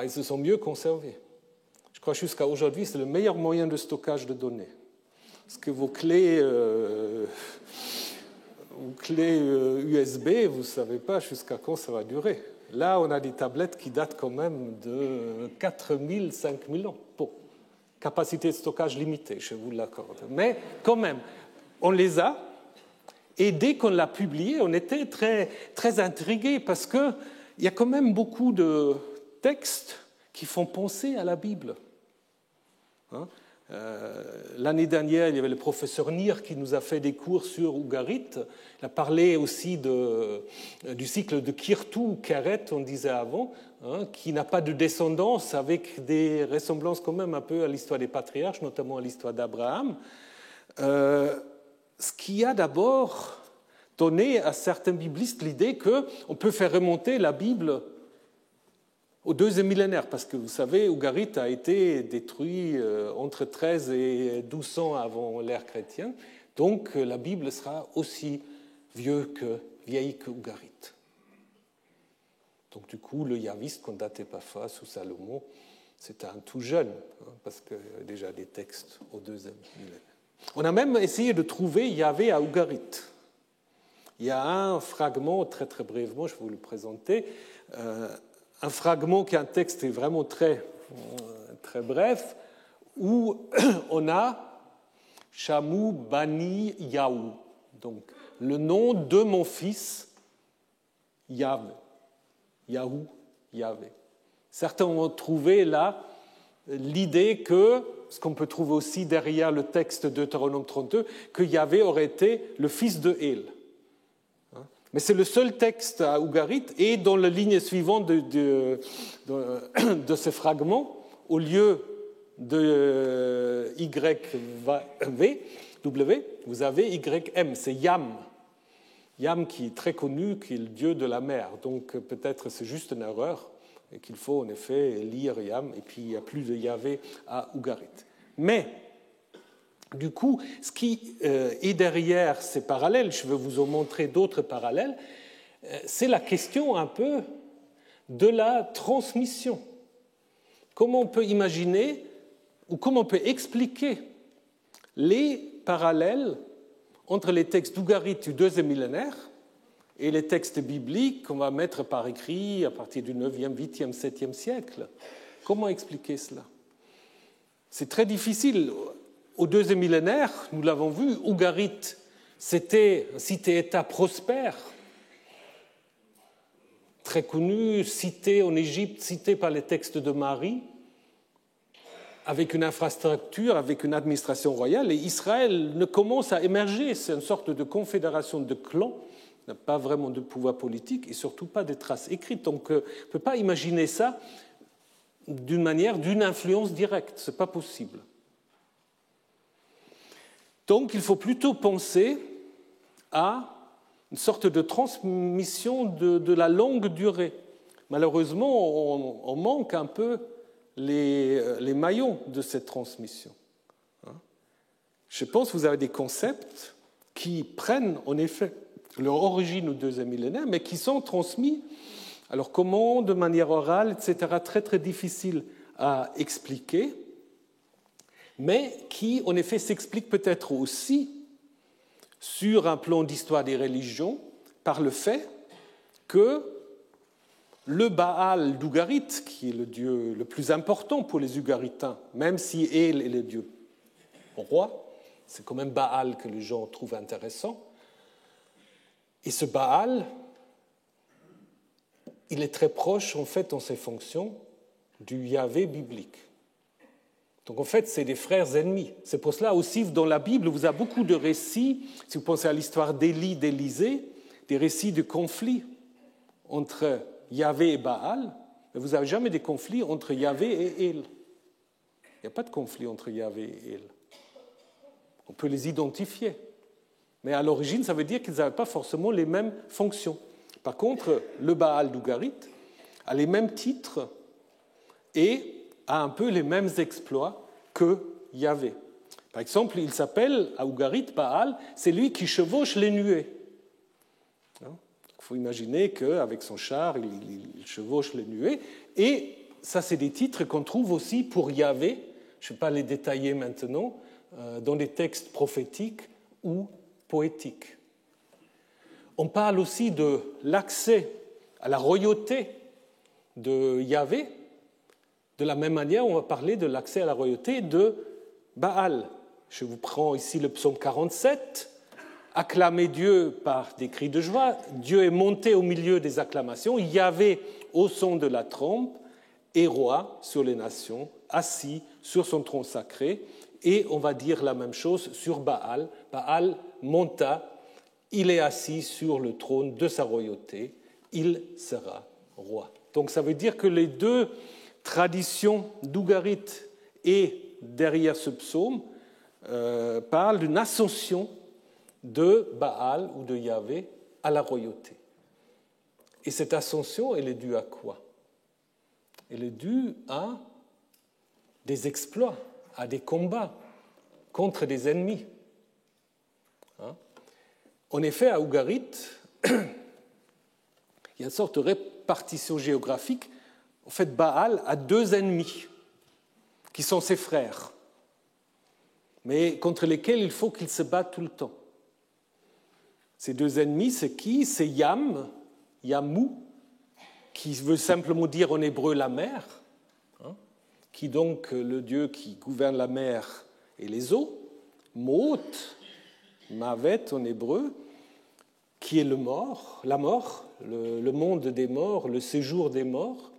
ils se sont mieux conservés. Je crois jusqu'à aujourd'hui, c'est le meilleur moyen de stockage de données. Parce que vos clés USB, vous ne savez pas jusqu'à quand ça va durer. Là, on a des tablettes qui datent quand même de 4000, 5000 ans. Bon, capacité de stockage limitée, je vous l'accorde. Mais quand même, on les a. Et dès qu'on l'a publié, on était très, très intrigués parce qu'il il y a quand même beaucoup de textes qui font penser à la Bible. L'année dernière, il y avait le professeur Nir qui nous a fait des cours sur Ugarit. Il a parlé aussi du cycle de Kirtu ou Keret, on disait avant, qui n'a pas de descendance, avec des ressemblances quand même un peu à l'histoire des patriarches, notamment à l'histoire d'Abraham. Ce qui a d'abord donné à certains biblistes l'idée qu'on peut faire remonter la Bible au deuxième millénaire, parce que vous savez, Ugarit a été détruit entre 13 et 1200 avant l'ère chrétienne, donc la Bible sera aussi vieille que Ugarit. Donc du coup, le Yaviste qu'on datait parfois sous Salomon, c'était un tout jeune, parce qu'il y a déjà des textes au deuxième millénaire. On a même essayé de trouver Yahvé à Ugarit. Il y a un fragment, très très brièvement, je vais vous le présenter, un fragment qui est un texte vraiment très, très bref, où on a Shamu Bani Yahou, donc le nom de mon fils Yahvé. Yahou, Yahvé. Certains ont trouvé là l'idée que, ce qu'on peut trouver aussi derrière le texte de Deutéronome 32, que Yahvé aurait été le fils de Él. Mais c'est le seul texte à Ugarit, et dans la ligne suivante de ce fragment, au lieu de YV, vous avez YM, c'est Yam. Yam qui est très connu, qui est le dieu de la mer. Donc peut-être c'est juste une erreur, et qu'il faut en effet lire Yam, et puis il n'y a plus de Yahvé à Ugarit. Mais du coup, ce qui est derrière ces parallèles, je vais vous en montrer d'autres parallèles, c'est la question un peu de la transmission. Comment on peut imaginer ou comment on peut expliquer les parallèles entre les textes d'Ugarit du deuxième millénaire et les textes bibliques qu'on va mettre par écrit à partir du 9e, 8e, 7e siècle. Comment expliquer cela? C'est très difficile. Au deuxième millénaire, nous l'avons vu, Ugarit, c'était un cité-État prospère, très connu, cité en Égypte, cité par les textes de Marie, avec une infrastructure, avec une administration royale, et Israël ne commence à émerger, c'est une sorte de confédération de clans, n'a pas vraiment de pouvoir politique et surtout pas de traces écrites. Donc on ne peut pas imaginer ça d'une manière, d'une influence directe, ce n'est pas possible. Donc il faut plutôt penser à une sorte de transmission de la longue durée. Malheureusement, on manque un peu les maillons de cette transmission. Je pense que vous avez des concepts qui prennent en effet leur origine au deuxième millénaire, mais qui sont transmis, alors comment, de manière orale, etc., très très difficile à expliquer, mais qui, en effet, s'explique peut-être aussi sur un plan d'histoire des religions par le fait que le Baal d'Ugarit, qui est le dieu le plus important pour les Ugaritains, même si El est le dieu roi, c'est quand même Baal que les gens trouvent intéressant. Et ce Baal, il est très proche, en fait, dans ses fonctions, du Yahvé biblique. Donc en fait, c'est des frères ennemis. C'est pour cela aussi, dans la Bible, vous avez beaucoup de récits, si vous pensez à l'histoire d'Élie, d'Élisée, des récits de conflits entre Yahvé et Baal, mais vous n'avez jamais des conflits entre Yahvé et El. Il n'y a pas de conflit entre Yahvé et El. On peut les identifier. Mais à l'origine, ça veut dire qu'ils n'avaient pas forcément les mêmes fonctions. Par contre, le Baal d'Ugarit a les mêmes titres et a un peu les mêmes exploits que Yahvé. Par exemple, il s'appelle à Ugarit Baal, c'est lui qui chevauche les nuées. Il faut imaginer qu'avec son char, il chevauche les nuées. Et ça, c'est des titres qu'on trouve aussi pour Yahvé, je ne vais pas les détailler maintenant, dans des textes prophétiques ou poétiques. On parle aussi de l'accès à la royauté de Yahvé. De la même manière, on va parler de l'accès à la royauté de Baal. Je vous prends ici le psaume 47. « acclamé Dieu par des cris de joie. Dieu est monté au milieu des acclamations. Yahvé au son de la trompe et roi sur les nations, assis sur son trône sacré. Et on va dire la même chose sur Baal. Baal monta, il est assis sur le trône de sa royauté, il sera roi. Donc ça veut dire que les deux traditions d'Ougarit et derrière ce psaume parlent d'une ascension de Baal ou de Yahvé à la royauté. Et cette ascension, elle est due à quoi? Elle est due à des exploits, à des combats contre des ennemis. En effet, à Ougarit, il y a une sorte de répartition géographique. En fait, Baal a deux ennemis, qui sont ses frères, mais contre lesquels il faut qu'il se batte tout le temps. Ces deux ennemis, c'est qui? C'est Yamu, qui veut simplement dire en hébreu la mer, qui donc le dieu qui gouverne la mer et les eaux, Mot, Mavet en hébreu, qui est la mort, le monde des morts, le séjour des morts,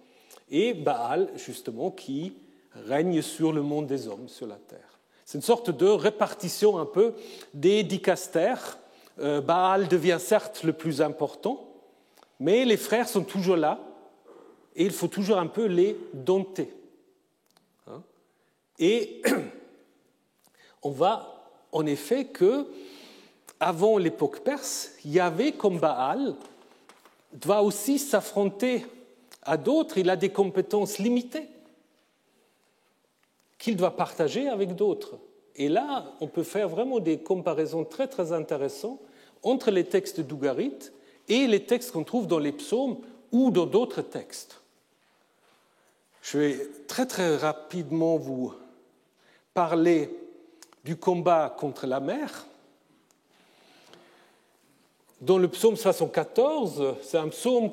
et Baal, justement, qui règne sur le monde des hommes, sur la terre. C'est une sorte de répartition un peu des dicastères. Baal devient certes le plus important, mais les frères sont toujours là, et il faut toujours un peu les dompter. Et on voit en effet que, avant l'époque perse, Yahvé comme Baal doit aussi s'affronter à d'autres. Il a des compétences limitées qu'il doit partager avec d'autres. Et là, on peut faire vraiment des comparaisons très, très intéressantes entre les textes d'Ougarit et les textes qu'on trouve dans les psaumes ou dans d'autres textes. Je vais très, très rapidement vous parler du combat contre la mer. Dans le psaume 74, c'est un psaume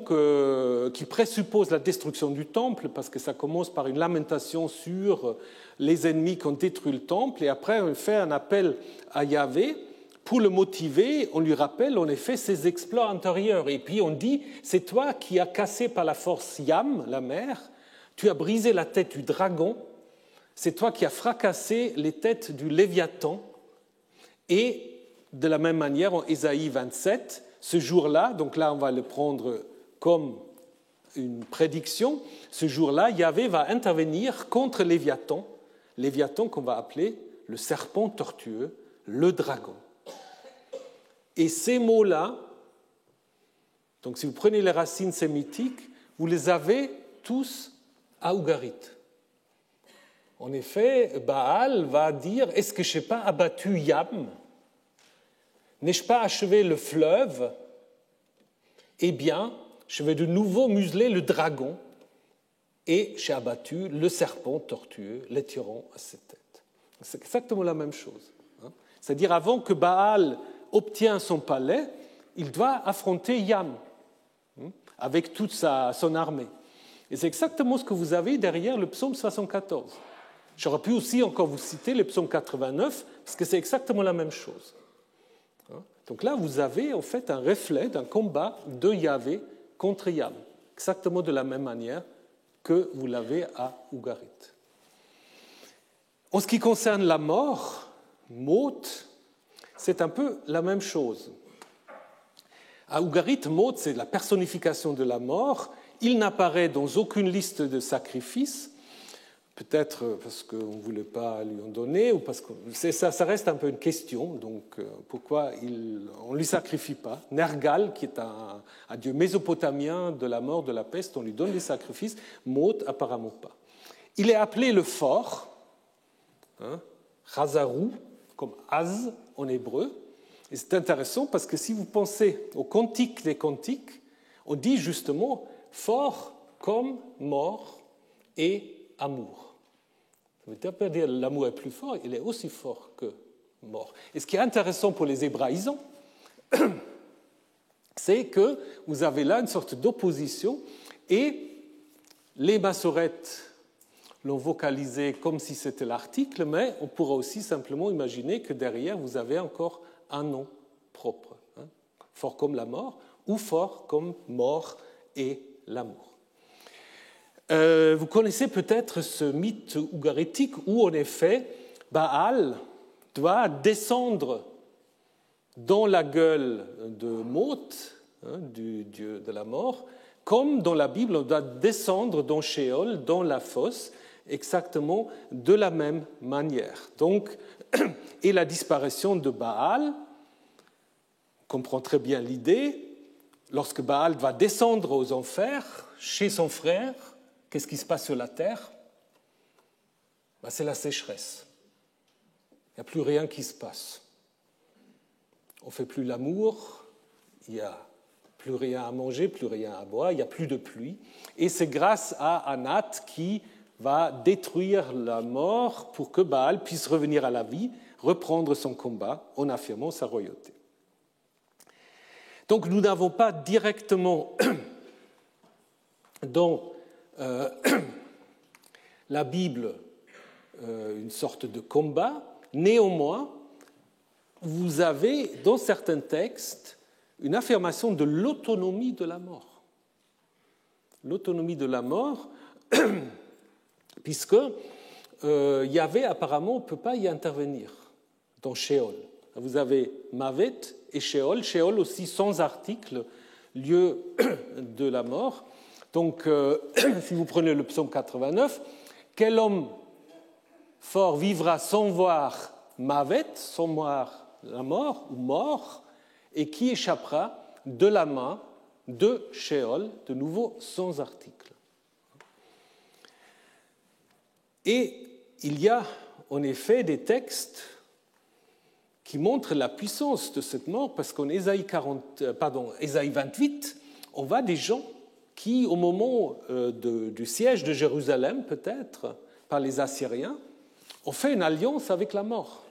qui présuppose la destruction du temple, parce que ça commence par une lamentation sur les ennemis qui ont détruit le temple, et après on fait un appel à Yahvé. Pour le motiver, on lui rappelle en effet ses exploits antérieurs. Et puis on dit, c'est toi qui as cassé par la force Yam, la mer, tu as brisé la tête du dragon, c'est toi qui as fracassé les têtes du Léviathan. Et de la même manière, en Ésaïe 27, ce jour-là, donc là on va le prendre comme une prédiction, ce jour-là, Yahvé va intervenir contre Léviathan, Léviathan qu'on va appeler le serpent tortueux, le dragon. Et ces mots-là, donc si vous prenez les racines sémitiques, vous les avez tous à Ougarit. En effet, Baal va dire, est-ce que je n'ai pas abattu Yam? N'ai-je pas achevé le fleuve? Eh bien, je vais de nouveau museler le dragon et j'ai abattu le serpent tortueux, l'étirant à ses têtes. C'est exactement la même chose. C'est-à-dire, avant que Baal obtient son palais, il doit affronter Yam avec toute son armée. Et c'est exactement ce que vous avez derrière le psaume 74. J'aurais pu aussi encore vous citer le psaume 89, parce que c'est exactement la même chose. Donc là, vous avez en fait un reflet d'un combat de Yahvé contre Yam, exactement de la même manière que vous l'avez à Ougarit. En ce qui concerne la mort, Mot, c'est un peu la même chose. À Ougarit, Mot, c'est la personnification de la mort. Il n'apparaît dans aucune liste de sacrifices, peut-être parce qu'on ne voulait pas lui en donner, ou parce que ça reste un peu une question, donc pourquoi on ne lui sacrifie pas. Nergal, qui est un dieu mésopotamien de la mort, de la peste, on lui donne des sacrifices, Mot, apparemment pas. Il est appelé le fort, Chazarou, comme Az en hébreu, et c'est intéressant parce que si vous pensez au cantique des cantiques, on dit justement fort comme mort et amour. Ça veut pas dire que l'amour est plus fort, il est aussi fort que mort. Et ce qui est intéressant pour les hébraïsants, c'est que vous avez là une sorte d'opposition, et les massorètes l'ont vocalisé comme si c'était l'article, mais on pourra aussi simplement imaginer que derrière, vous avez encore un nom propre, hein, fort comme la mort, ou fort comme mort et l'amour. Vous connaissez peut-être ce mythe ougaritique où, en effet, Baal doit descendre dans la gueule de Moth, hein, du dieu de la mort, comme dans la Bible, on doit descendre dans Sheol, dans la fosse, exactement de la même manière. Donc, et la disparition de Baal, on comprend très bien l'idée, lorsque Baal va descendre aux enfers, chez son frère, qu'est-ce qui se passe sur la terre? C'est la sécheresse. Il n'y a plus rien qui se passe. On ne fait plus l'amour, il n'y a plus rien à manger, plus rien à boire, il n'y a plus de pluie. Et c'est grâce à Anat qui va détruire la mort pour que Baal puisse revenir à la vie, reprendre son combat en affirmant sa royauté. Donc nous n'avons pas directement dans la Bible une sorte de combat. Néanmoins, vous avez dans certains textes une affirmation de l'autonomie de la mort. L'autonomie de la mort, puisque Yahvé apparemment ne peut pas y intervenir dans Sheol. Vous avez Mavet et Sheol, Sheol aussi sans article, lieu de la mort. Donc, si vous prenez le psaume 89, quel homme fort vivra sans voir Mavet, sans voir la mort ou mort, et qui échappera de la main de Sheol, de nouveau sans article. Et il y a en effet des textes qui montrent la puissance de cette mort, parce qu'en Ésaïe 28, on voit des gens qui, au moment du siège de Jérusalem, peut-être, par les Assyriens, ont fait une alliance avec la mort.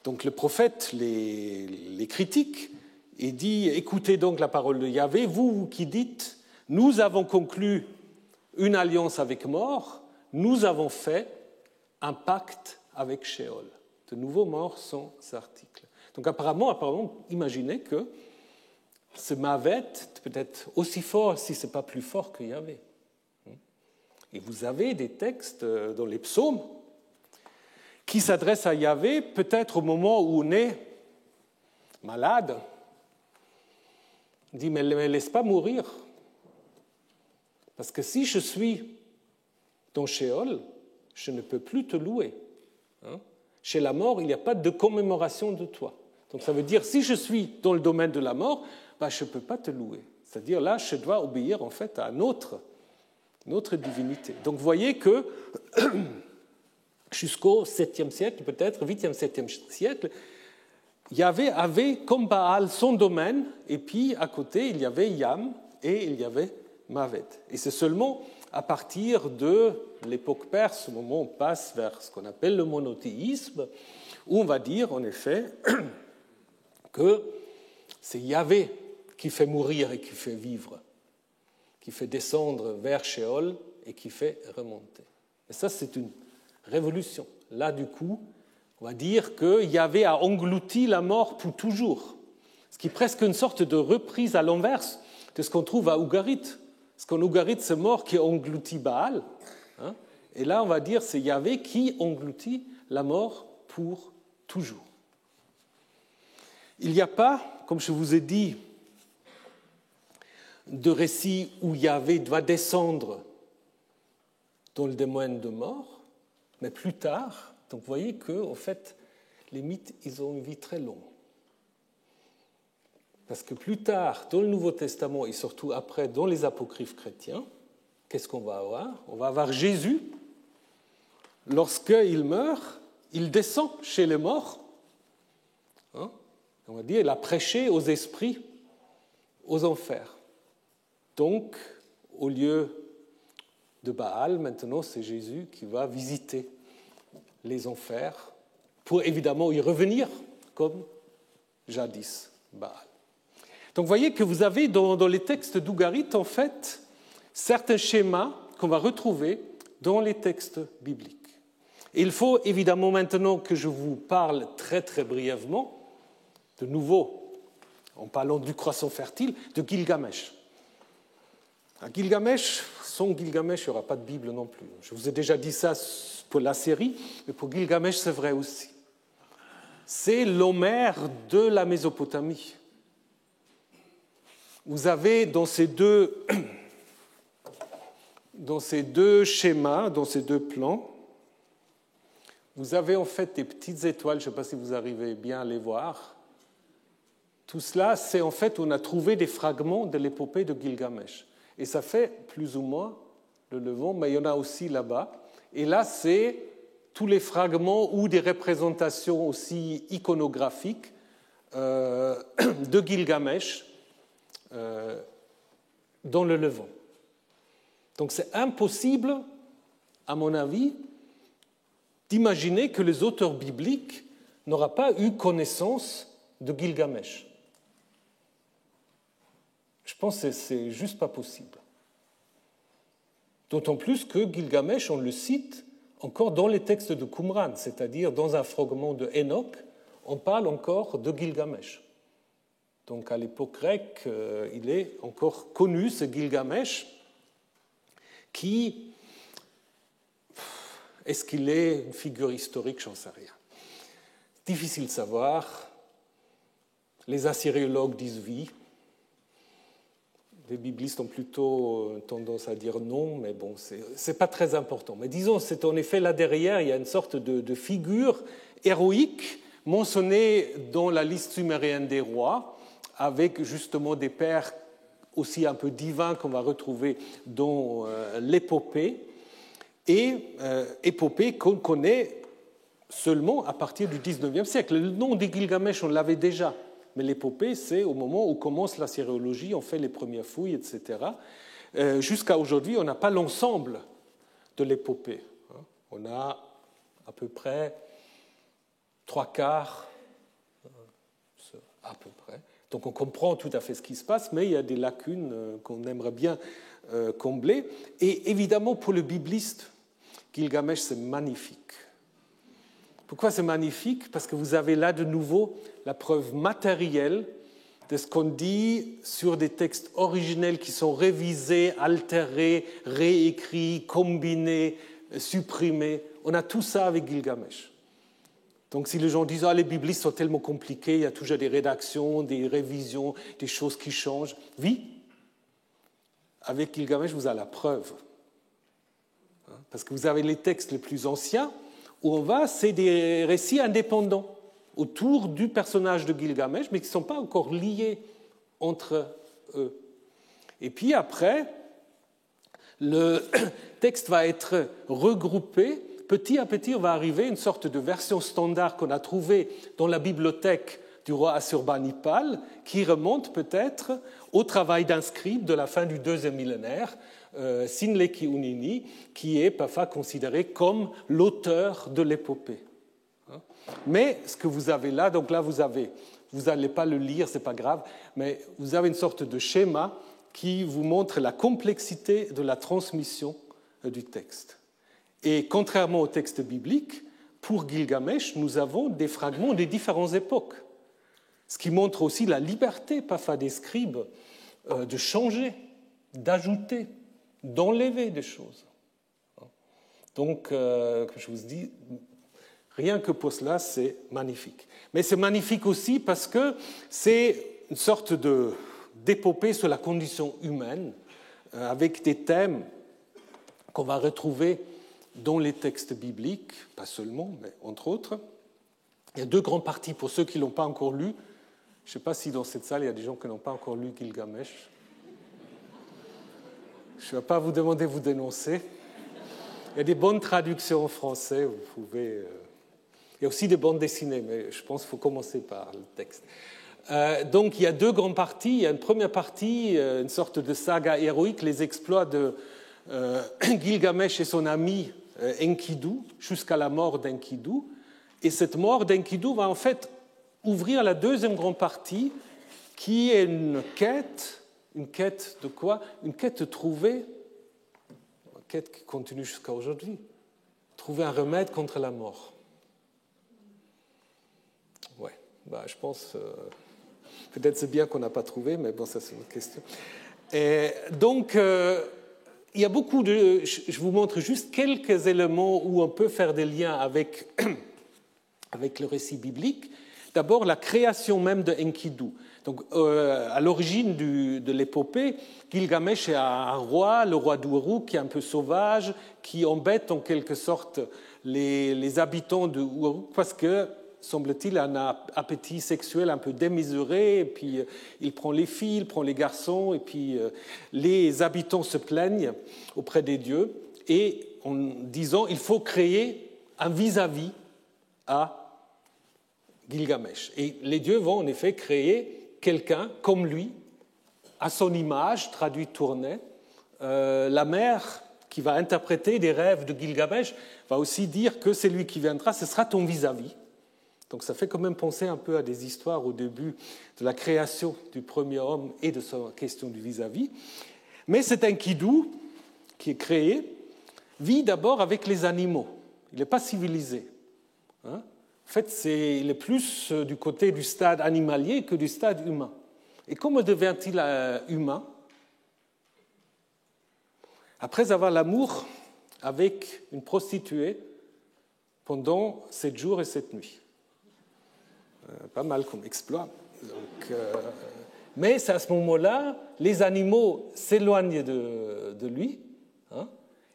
Donc le prophète les critique et dit « Écoutez donc la parole de Yahvé, vous qui dites « Nous avons conclu une alliance avec mort, nous avons fait un pacte avec Sheol. » De nouveau mort sans article. Donc apparemment, imaginez que ce Mavet peut être aussi fort si ce n'est pas plus fort que Yahvé. Et vous avez des textes dans les psaumes qui s'adressent à Yahvé peut-être au moment où on est malade. On dit, mais ne me laisse pas mourir. Parce que si je suis dans Sheol, je ne peux plus te louer. Chez la mort, il n'y a pas de commémoration de toi. Donc ça veut dire, si je suis dans le domaine de la mort, je ne peux pas te louer. C'est-à-dire, là, je dois obéir en fait à notre divinité. Donc vous voyez que jusqu'au 7e siècle, peut-être 8e, 7e siècle, Yahvé avait comme Baal son domaine, et puis à côté, il y avait Yam et il y avait Mavet. Et c'est seulement à partir de l'époque perse, au moment où on passe vers ce qu'on appelle le monothéisme, où on va dire en effet que c'est Yahvé qui fait mourir et qui fait vivre, qui fait descendre vers Sheol et qui fait remonter. Et ça, c'est une révolution. Là, du coup, on va dire que Yahvé a englouti la mort pour toujours, ce qui est presque une sorte de reprise à l'inverse de ce qu'on trouve à Ougarit. Parce qu'en Ougarit, c'est mort qui engloutit Baal. Et là, on va dire c'est Yahvé qui engloutit la mort pour toujours. Il n'y a pas, comme je vous ai dit, de récit où Yahvé doit descendre dans le domaine de mort, mais plus tard, donc vous voyez que, en fait, les mythes, ils ont une vie très longue. Parce que plus tard, dans le Nouveau Testament et surtout après dans les apocryphes chrétiens, qu'est-ce qu'on va avoir? On va avoir Jésus, lorsqu'il meurt, il descend chez les morts. On va dire, il a prêché aux esprits, aux enfers. Donc, au lieu de Baal, maintenant, c'est Jésus qui va visiter les enfers pour évidemment y revenir comme jadis Baal. Donc vous voyez que vous avez dans les textes d'Ougarit, en fait, certains schémas qu'on va retrouver dans les textes bibliques. Et il faut évidemment maintenant que je vous parle très très brièvement de nouveau, en parlant du croissant fertile, de Gilgamesh. À Gilgamesh, sans Gilgamesh, il n'y aura pas de Bible non plus. Je vous ai déjà dit ça pour la série, mais pour Gilgamesh, c'est vrai aussi. C'est l'Homère de la Mésopotamie. Vous avez dans ces deux schémas, dans ces deux plans, vous avez en fait des petites étoiles, je ne sais pas si vous arrivez bien à les voir. Tout cela, c'est en fait, on a trouvé des fragments de l'épopée de Gilgamesh. Et ça fait plus ou moins le Levant, mais il y en a aussi là-bas. Et là, c'est tous les fragments ou des représentations aussi iconographiques de Gilgamesh dans le Levant. Donc c'est impossible, à mon avis, d'imaginer que les auteurs bibliques n'auraient pas eu connaissance de Gilgamesh. Je pense que c'est juste pas possible. D'autant plus que Gilgamesh, on le cite encore dans les textes de Qumran, c'est-à-dire dans un fragment de Enoch, on parle encore de Gilgamesh. Donc à l'époque grecque, il est encore connu, ce Gilgamesh, qui, est-ce qu'il est une figure historique, j'en sais rien. Difficile de savoir. Les assyriologues disent oui. Les biblistes ont plutôt tendance à dire non, mais bon, c'est pas très important. Mais disons, c'est en effet là derrière, il y a une sorte de figure héroïque mentionnée dans la liste sumérienne des rois, avec justement des pères aussi un peu divins qu'on va retrouver dans l'épopée, et épopée qu'on connaît seulement à partir du XIXe siècle. Le nom de Gilgamesh, on l'avait déjà. Mais l'épopée, c'est au moment où commence la sériologie, on fait les premières fouilles, etc. Jusqu'à aujourd'hui, on n'a pas l'ensemble de l'épopée. On a à peu près 3/4, à peu près. Donc on comprend tout à fait ce qui se passe, mais il y a des lacunes qu'on aimerait bien combler. Et évidemment, pour le bibliste, Gilgamesh, c'est magnifique. Pourquoi c'est magnifique? Parce que vous avez là de nouveau la preuve matérielle de ce qu'on dit sur des textes originels qui sont révisés, altérés, réécrits, combinés, supprimés. On a tout ça avec Gilgamesh. Donc si les gens disent « Ah, les biblistes sont tellement compliqués, il y a toujours des rédactions, des révisions, des choses qui changent », oui, avec Gilgamesh, vous avez la preuve. Parce que vous avez les textes les plus anciens, où on va, c'est des récits indépendants autour du personnage de Gilgamesh, mais qui ne sont pas encore liés entre eux. Et puis après, le texte va être regroupé. Petit à petit, on va arriver à une sorte de version standard qu'on a trouvée dans la bibliothèque du roi Assurbanipal, qui remonte peut-être au travail d'un scribe de la fin du deuxième millénaire, Sinleki Unini, qui est parfois considéré comme l'auteur de l'épopée. Mais ce que vous avez là, donc là vous n'allez pas le lire, ce n'est pas grave, mais vous avez une sorte de schéma qui vous montre la complexité de la transmission du texte. Et contrairement au texte biblique, pour Gilgamesh, nous avons des fragments des différentes époques, ce qui montre aussi la liberté parfois des scribes de changer, d'ajouter, d'enlever des choses. Donc, je vous dis, rien que pour cela, c'est magnifique. Mais c'est magnifique aussi parce que c'est une sorte d'épopée sur la condition humaine, avec des thèmes qu'on va retrouver dans les textes bibliques, pas seulement, mais entre autres. Il y a deux grandes parties pour ceux qui ne l'ont pas encore lu. Je ne sais pas si dans cette salle, il y a des gens qui n'ont pas encore lu Gilgamesh. Je ne vais pas vous demander de vous dénoncer. Il y a des bonnes traductions en français, vous pouvez... Il y a aussi des bandes dessinées, mais je pense qu'il faut commencer par le texte. Donc il y a deux grandes parties. Il y a une première partie, une sorte de saga héroïque, les exploits de Gilgamesh et son ami Enkidu, jusqu'à la mort d'Enkidu. Et cette mort d'Enkidu va en fait ouvrir la deuxième grande partie, qui est une quête de quoi? Une quête de trouver, une quête qui continue jusqu'à aujourd'hui, trouver un remède contre la mort. Ouais. Je pense, peut-être c'est bien qu'on n'a pas trouvé, mais bon, ça c'est une autre question. Et donc, il y a beaucoup de... Je vous montre juste quelques éléments où on peut faire des liens avec le récit biblique. D'abord, la création même de Enkidu. Donc, à l'origine de l'épopée, Gilgamesh est un roi, le roi d'Uruk, qui est un peu sauvage, qui embête en quelque sorte les habitants de Uruk parce que, semble-t-il, a un appétit sexuel un peu démesuré, et puis il prend les filles, il prend les garçons, et puis les habitants se plaignent auprès des dieux, et en disant il faut créer un vis-à-vis à Gilgamesh. Et les dieux vont en effet créer quelqu'un comme lui, à son image, traduit tournée. La mère qui va interpréter des rêves de Gilgamesh va aussi dire que c'est lui qui viendra, ce sera ton vis-à-vis. Donc ça fait quand même penser un peu à des histoires au début de la création du premier homme et de sa question du vis-à-vis. Mais cet Enkidu qui est créé vit d'abord avec les animaux. Il n'est pas civilisé. En fait, il est plus du côté du stade animalier que du stade humain. Et comment devient-il humain? Après avoir l'amour avec une prostituée pendant 7 jours et 7 nuits. Pas mal comme exploit. Mais c'est à ce moment-là, les animaux s'éloignent de lui.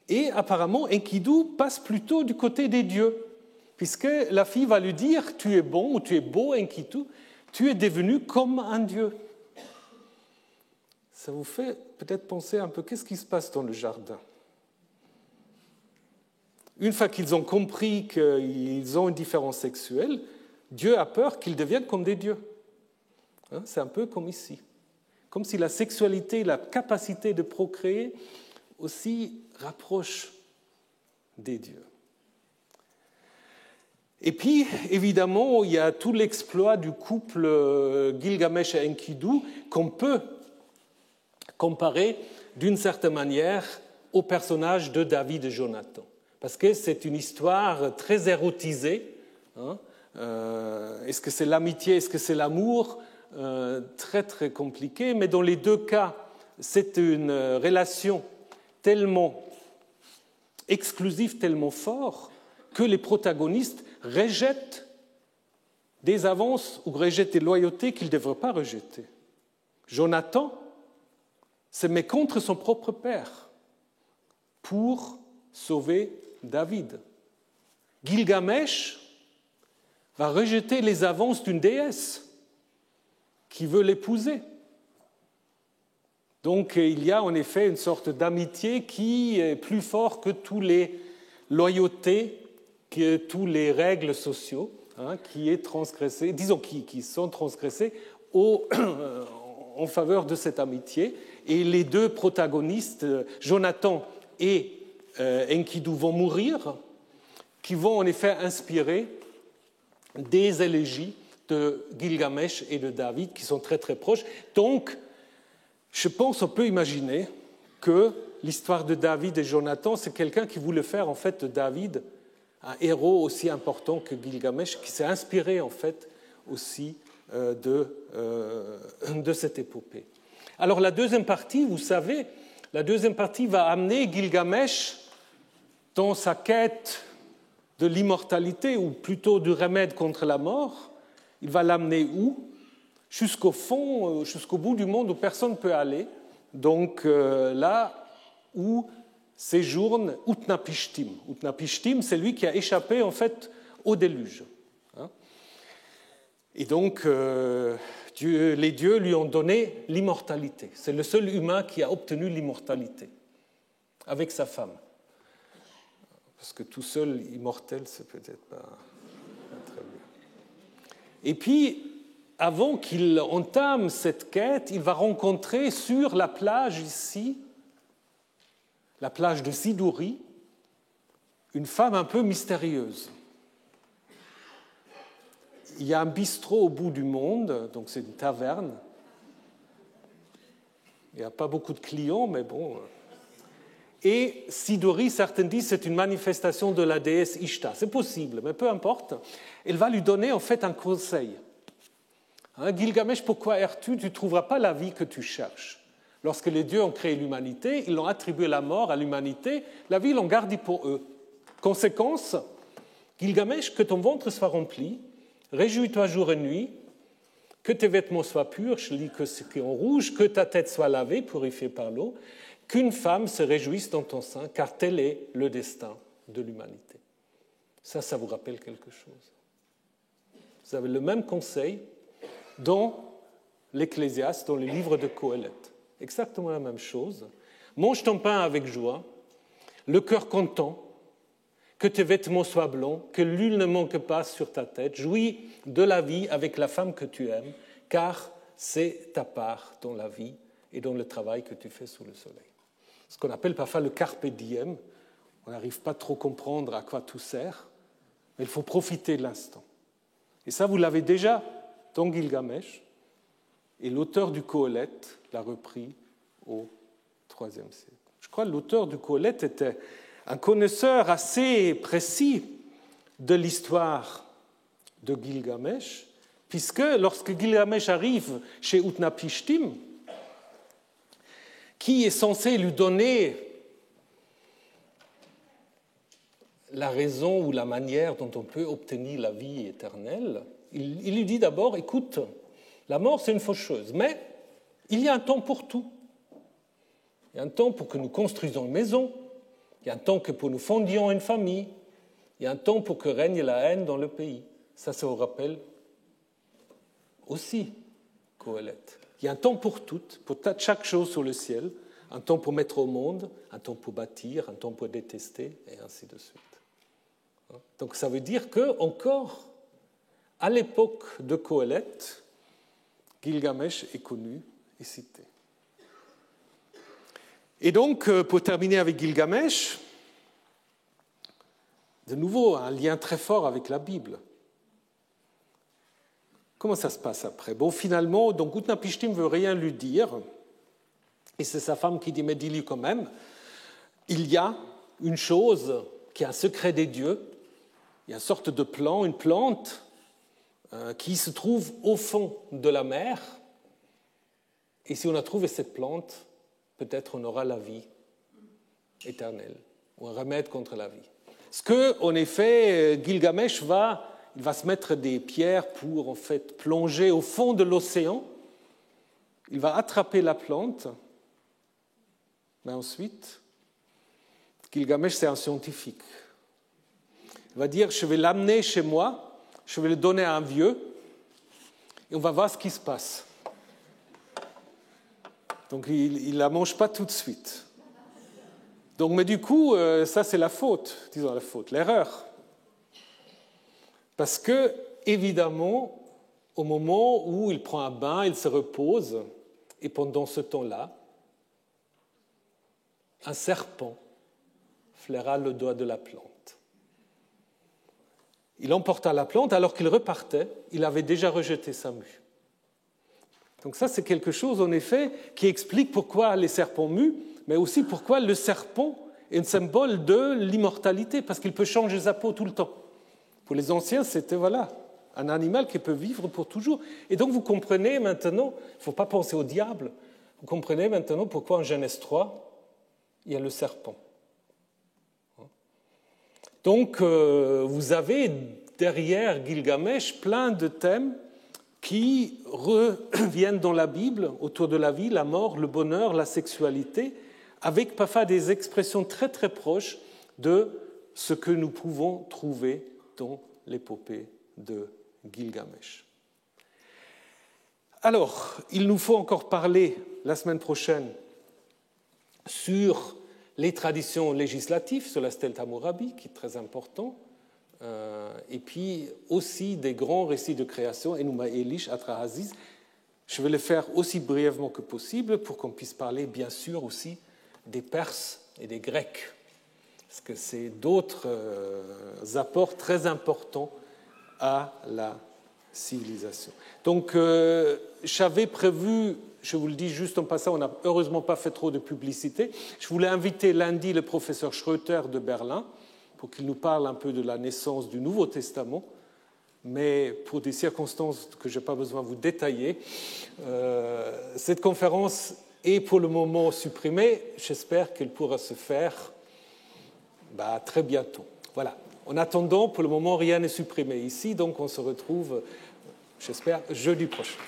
Et apparemment, Enkidu passe plutôt du côté des dieux. Puisque la fille va lui dire « Tu es bon ou tu es beau, Enkidu, tu es devenu comme un dieu. » Ça vous fait peut-être penser un peu qu'est-ce qui se passe dans le jardin. Une fois qu'ils ont compris qu'ils ont une différence sexuelle, Dieu a peur qu'ils deviennent comme des dieux. C'est un peu comme ici. Comme si la sexualité, la capacité de procréer aussi rapproche des dieux. Et puis, évidemment, il y a tout l'exploit du couple Gilgamesh et Enkidu qu'on peut comparer d'une certaine manière au personnage de David et Jonathan. Parce que c'est une histoire très érotisée. Est-ce que c'est l'amitié, est-ce que c'est l'amour? Très, très compliqué. Mais dans les deux cas, c'est une relation tellement exclusive, tellement forte, que les protagonistes rejettent des avances ou rejettent des loyautés qu'ils ne devraient pas rejeter. Jonathan se met contre son propre père pour sauver David. Gilgamesh va rejeter les avances d'une déesse qui veut l'épouser. Donc il y a en effet une sorte d'amitié qui est plus forte que toutes les loyautés, que toutes les règles sociaux qui sont transgressées en faveur de cette amitié. Et les deux protagonistes, Jonathan et Enkidu, vont mourir, qui vont en effet inspirer des élégies de Gilgamesh et de David qui sont très très proches. Donc, je pense qu'on peut imaginer que l'histoire de David et Jonathan, c'est quelqu'un qui voulait faire en fait de David un héros aussi important que Gilgamesh, qui s'est inspiré en fait aussi de cette épopée. Alors la deuxième partie, vous savez, la deuxième partie va amener Gilgamesh dans sa quête de l'immortalité, ou plutôt du remède contre la mort. Il va l'amener où? Jusqu'au fond, jusqu'au bout du monde où personne ne peut aller. Donc là où séjourne Utnapishtim. Utnapishtim, c'est lui qui a échappé en fait au déluge. Et donc les dieux lui ont donné l'immortalité. C'est le seul humain qui a obtenu l'immortalité avec sa femme. Parce que tout seul immortel, c'est peut-être pas très bien. Et puis, avant qu'il entame cette quête, il va rencontrer sur la plage ici, la plage de Siduri, une femme un peu mystérieuse. Il y a un bistrot au bout du monde, donc c'est une taverne. Il n'y a pas beaucoup de clients, mais bon. Et Siduri, certains disent, c'est une manifestation de la déesse Ishtar. C'est possible, mais peu importe. Elle va lui donner en fait un conseil. Gilgamesh, pourquoi erres-tu? Tu ne trouveras pas la vie que tu cherches. Lorsque les dieux ont créé l'humanité, ils ont attribué la mort à l'humanité, la vie, ils l'ont gardée pour eux. Conséquence, Gilgamesh, que ton ventre soit rempli, réjouis-toi jour et nuit, que tes vêtements soient purs, je lis que ce qui est en rouge, que ta tête soit lavée, purifiée par l'eau, qu'une femme se réjouisse dans ton sein, car tel est le destin de l'humanité. Ça vous rappelle quelque chose. Vous avez le même conseil dans l'Ecclésiaste, dans les livres de Qoéleth. Exactement la même chose. Mange ton pain avec joie, le cœur content, que tes vêtements soient blancs, que l'huile ne manque pas sur ta tête, jouis de la vie avec la femme que tu aimes, car c'est ta part dans la vie et dans le travail que tu fais sous le soleil. Ce qu'on appelle parfois le carpe diem, on n'arrive pas trop à comprendre à quoi tout sert, mais il faut profiter de l'instant. Et ça, vous l'avez déjà dans Gilgamesh, et l'auteur du Qoéleth l'a repris au IIIe siècle. Je crois que l'auteur du Qoéleth était un connaisseur assez précis de l'histoire de Gilgamesh, puisque lorsque Gilgamesh arrive chez Utnapishtim, qui est censé lui donner la raison ou la manière dont on peut obtenir la vie éternelle, il lui dit d'abord, écoute, la mort c'est une faucheuse, mais il y a un temps pour tout. Il y a un temps pour que nous construisions une maison, il y a un temps que pour nous fondions une famille, il y a un temps pour que règne la haine dans le pays. Ça vous rappelle aussi Qoéleth. Il y a un temps pour tout, pour chaque chose sur le ciel, un temps pour mettre au monde, un temps pour bâtir, un temps pour détester, et ainsi de suite. Donc ça veut dire que encore à l'époque de Qoéleth, Gilgamesh est connu et cité. Et donc, pour terminer avec Gilgamesh, de nouveau un lien très fort avec la Bible. Comment ça se passe après? Bon, finalement, donc Utnapishtim ne veut rien lui dire, et c'est sa femme qui dit, mais dis-lui quand même, il y a une chose qui est un secret des dieux, il y a une sorte de plant, une plante qui se trouve au fond de la mer, et si on a trouvé cette plante, peut-être on aura la vie éternelle, ou un remède contre la vie. Ce que, en effet, Gilgamesh il va se mettre des pierres pour en fait plonger au fond de l'océan. Il va attraper la plante, mais ensuite, Gilgamesh c'est un scientifique. Il va dire, je vais l'amener chez moi, je vais le donner à un vieux, et on va voir ce qui se passe. Donc il ne la mange pas tout de suite. Donc, mais du coup, ça c'est la faute, disons la faute, l'erreur. Parce que, évidemment, au moment où il prend un bain, il se repose, et pendant ce temps-là, un serpent flaira le doigt de la plante. Il emporta la plante, alors qu'il repartait, il avait déjà rejeté sa mue. Donc ça, c'est quelque chose, en effet, qui explique pourquoi les serpents muent, mais aussi pourquoi le serpent est un symbole de l'immortalité, parce qu'il peut changer sa peau tout le temps. Pour les anciens, c'était un animal qui peut vivre pour toujours. Et donc vous comprenez maintenant, il ne faut pas penser au diable, vous comprenez maintenant pourquoi en Genèse 3, il y a le serpent. Donc vous avez derrière Gilgamesh plein de thèmes qui reviennent dans la Bible autour de la vie, la mort, le bonheur, la sexualité, avec parfois des expressions très très proches de ce que nous pouvons trouver dans l'épopée de Gilgamesh. Alors, il nous faut encore parler la semaine prochaine sur les traditions législatives, sur la Stèle Hammurabi, qui est très important, et puis aussi des grands récits de création, Enuma Elish, Atrahasis. Je vais le faire aussi brièvement que possible pour qu'on puisse parler, bien sûr, aussi des Perses et des Grecs, parce que c'est d'autres apports très importants à la civilisation. Donc, j'avais prévu, je vous le dis juste en passant, on n'a heureusement pas fait trop de publicité, je voulais inviter lundi le professeur Schröter de Berlin pour qu'il nous parle un peu de la naissance du Nouveau Testament, mais pour des circonstances que je n'ai pas besoin de vous détailler, cette conférence est pour le moment supprimée. J'espère qu'elle pourra se faire très bientôt. Voilà. En attendant, pour le moment, rien n'est supprimé ici, donc on se retrouve, j'espère, jeudi prochain.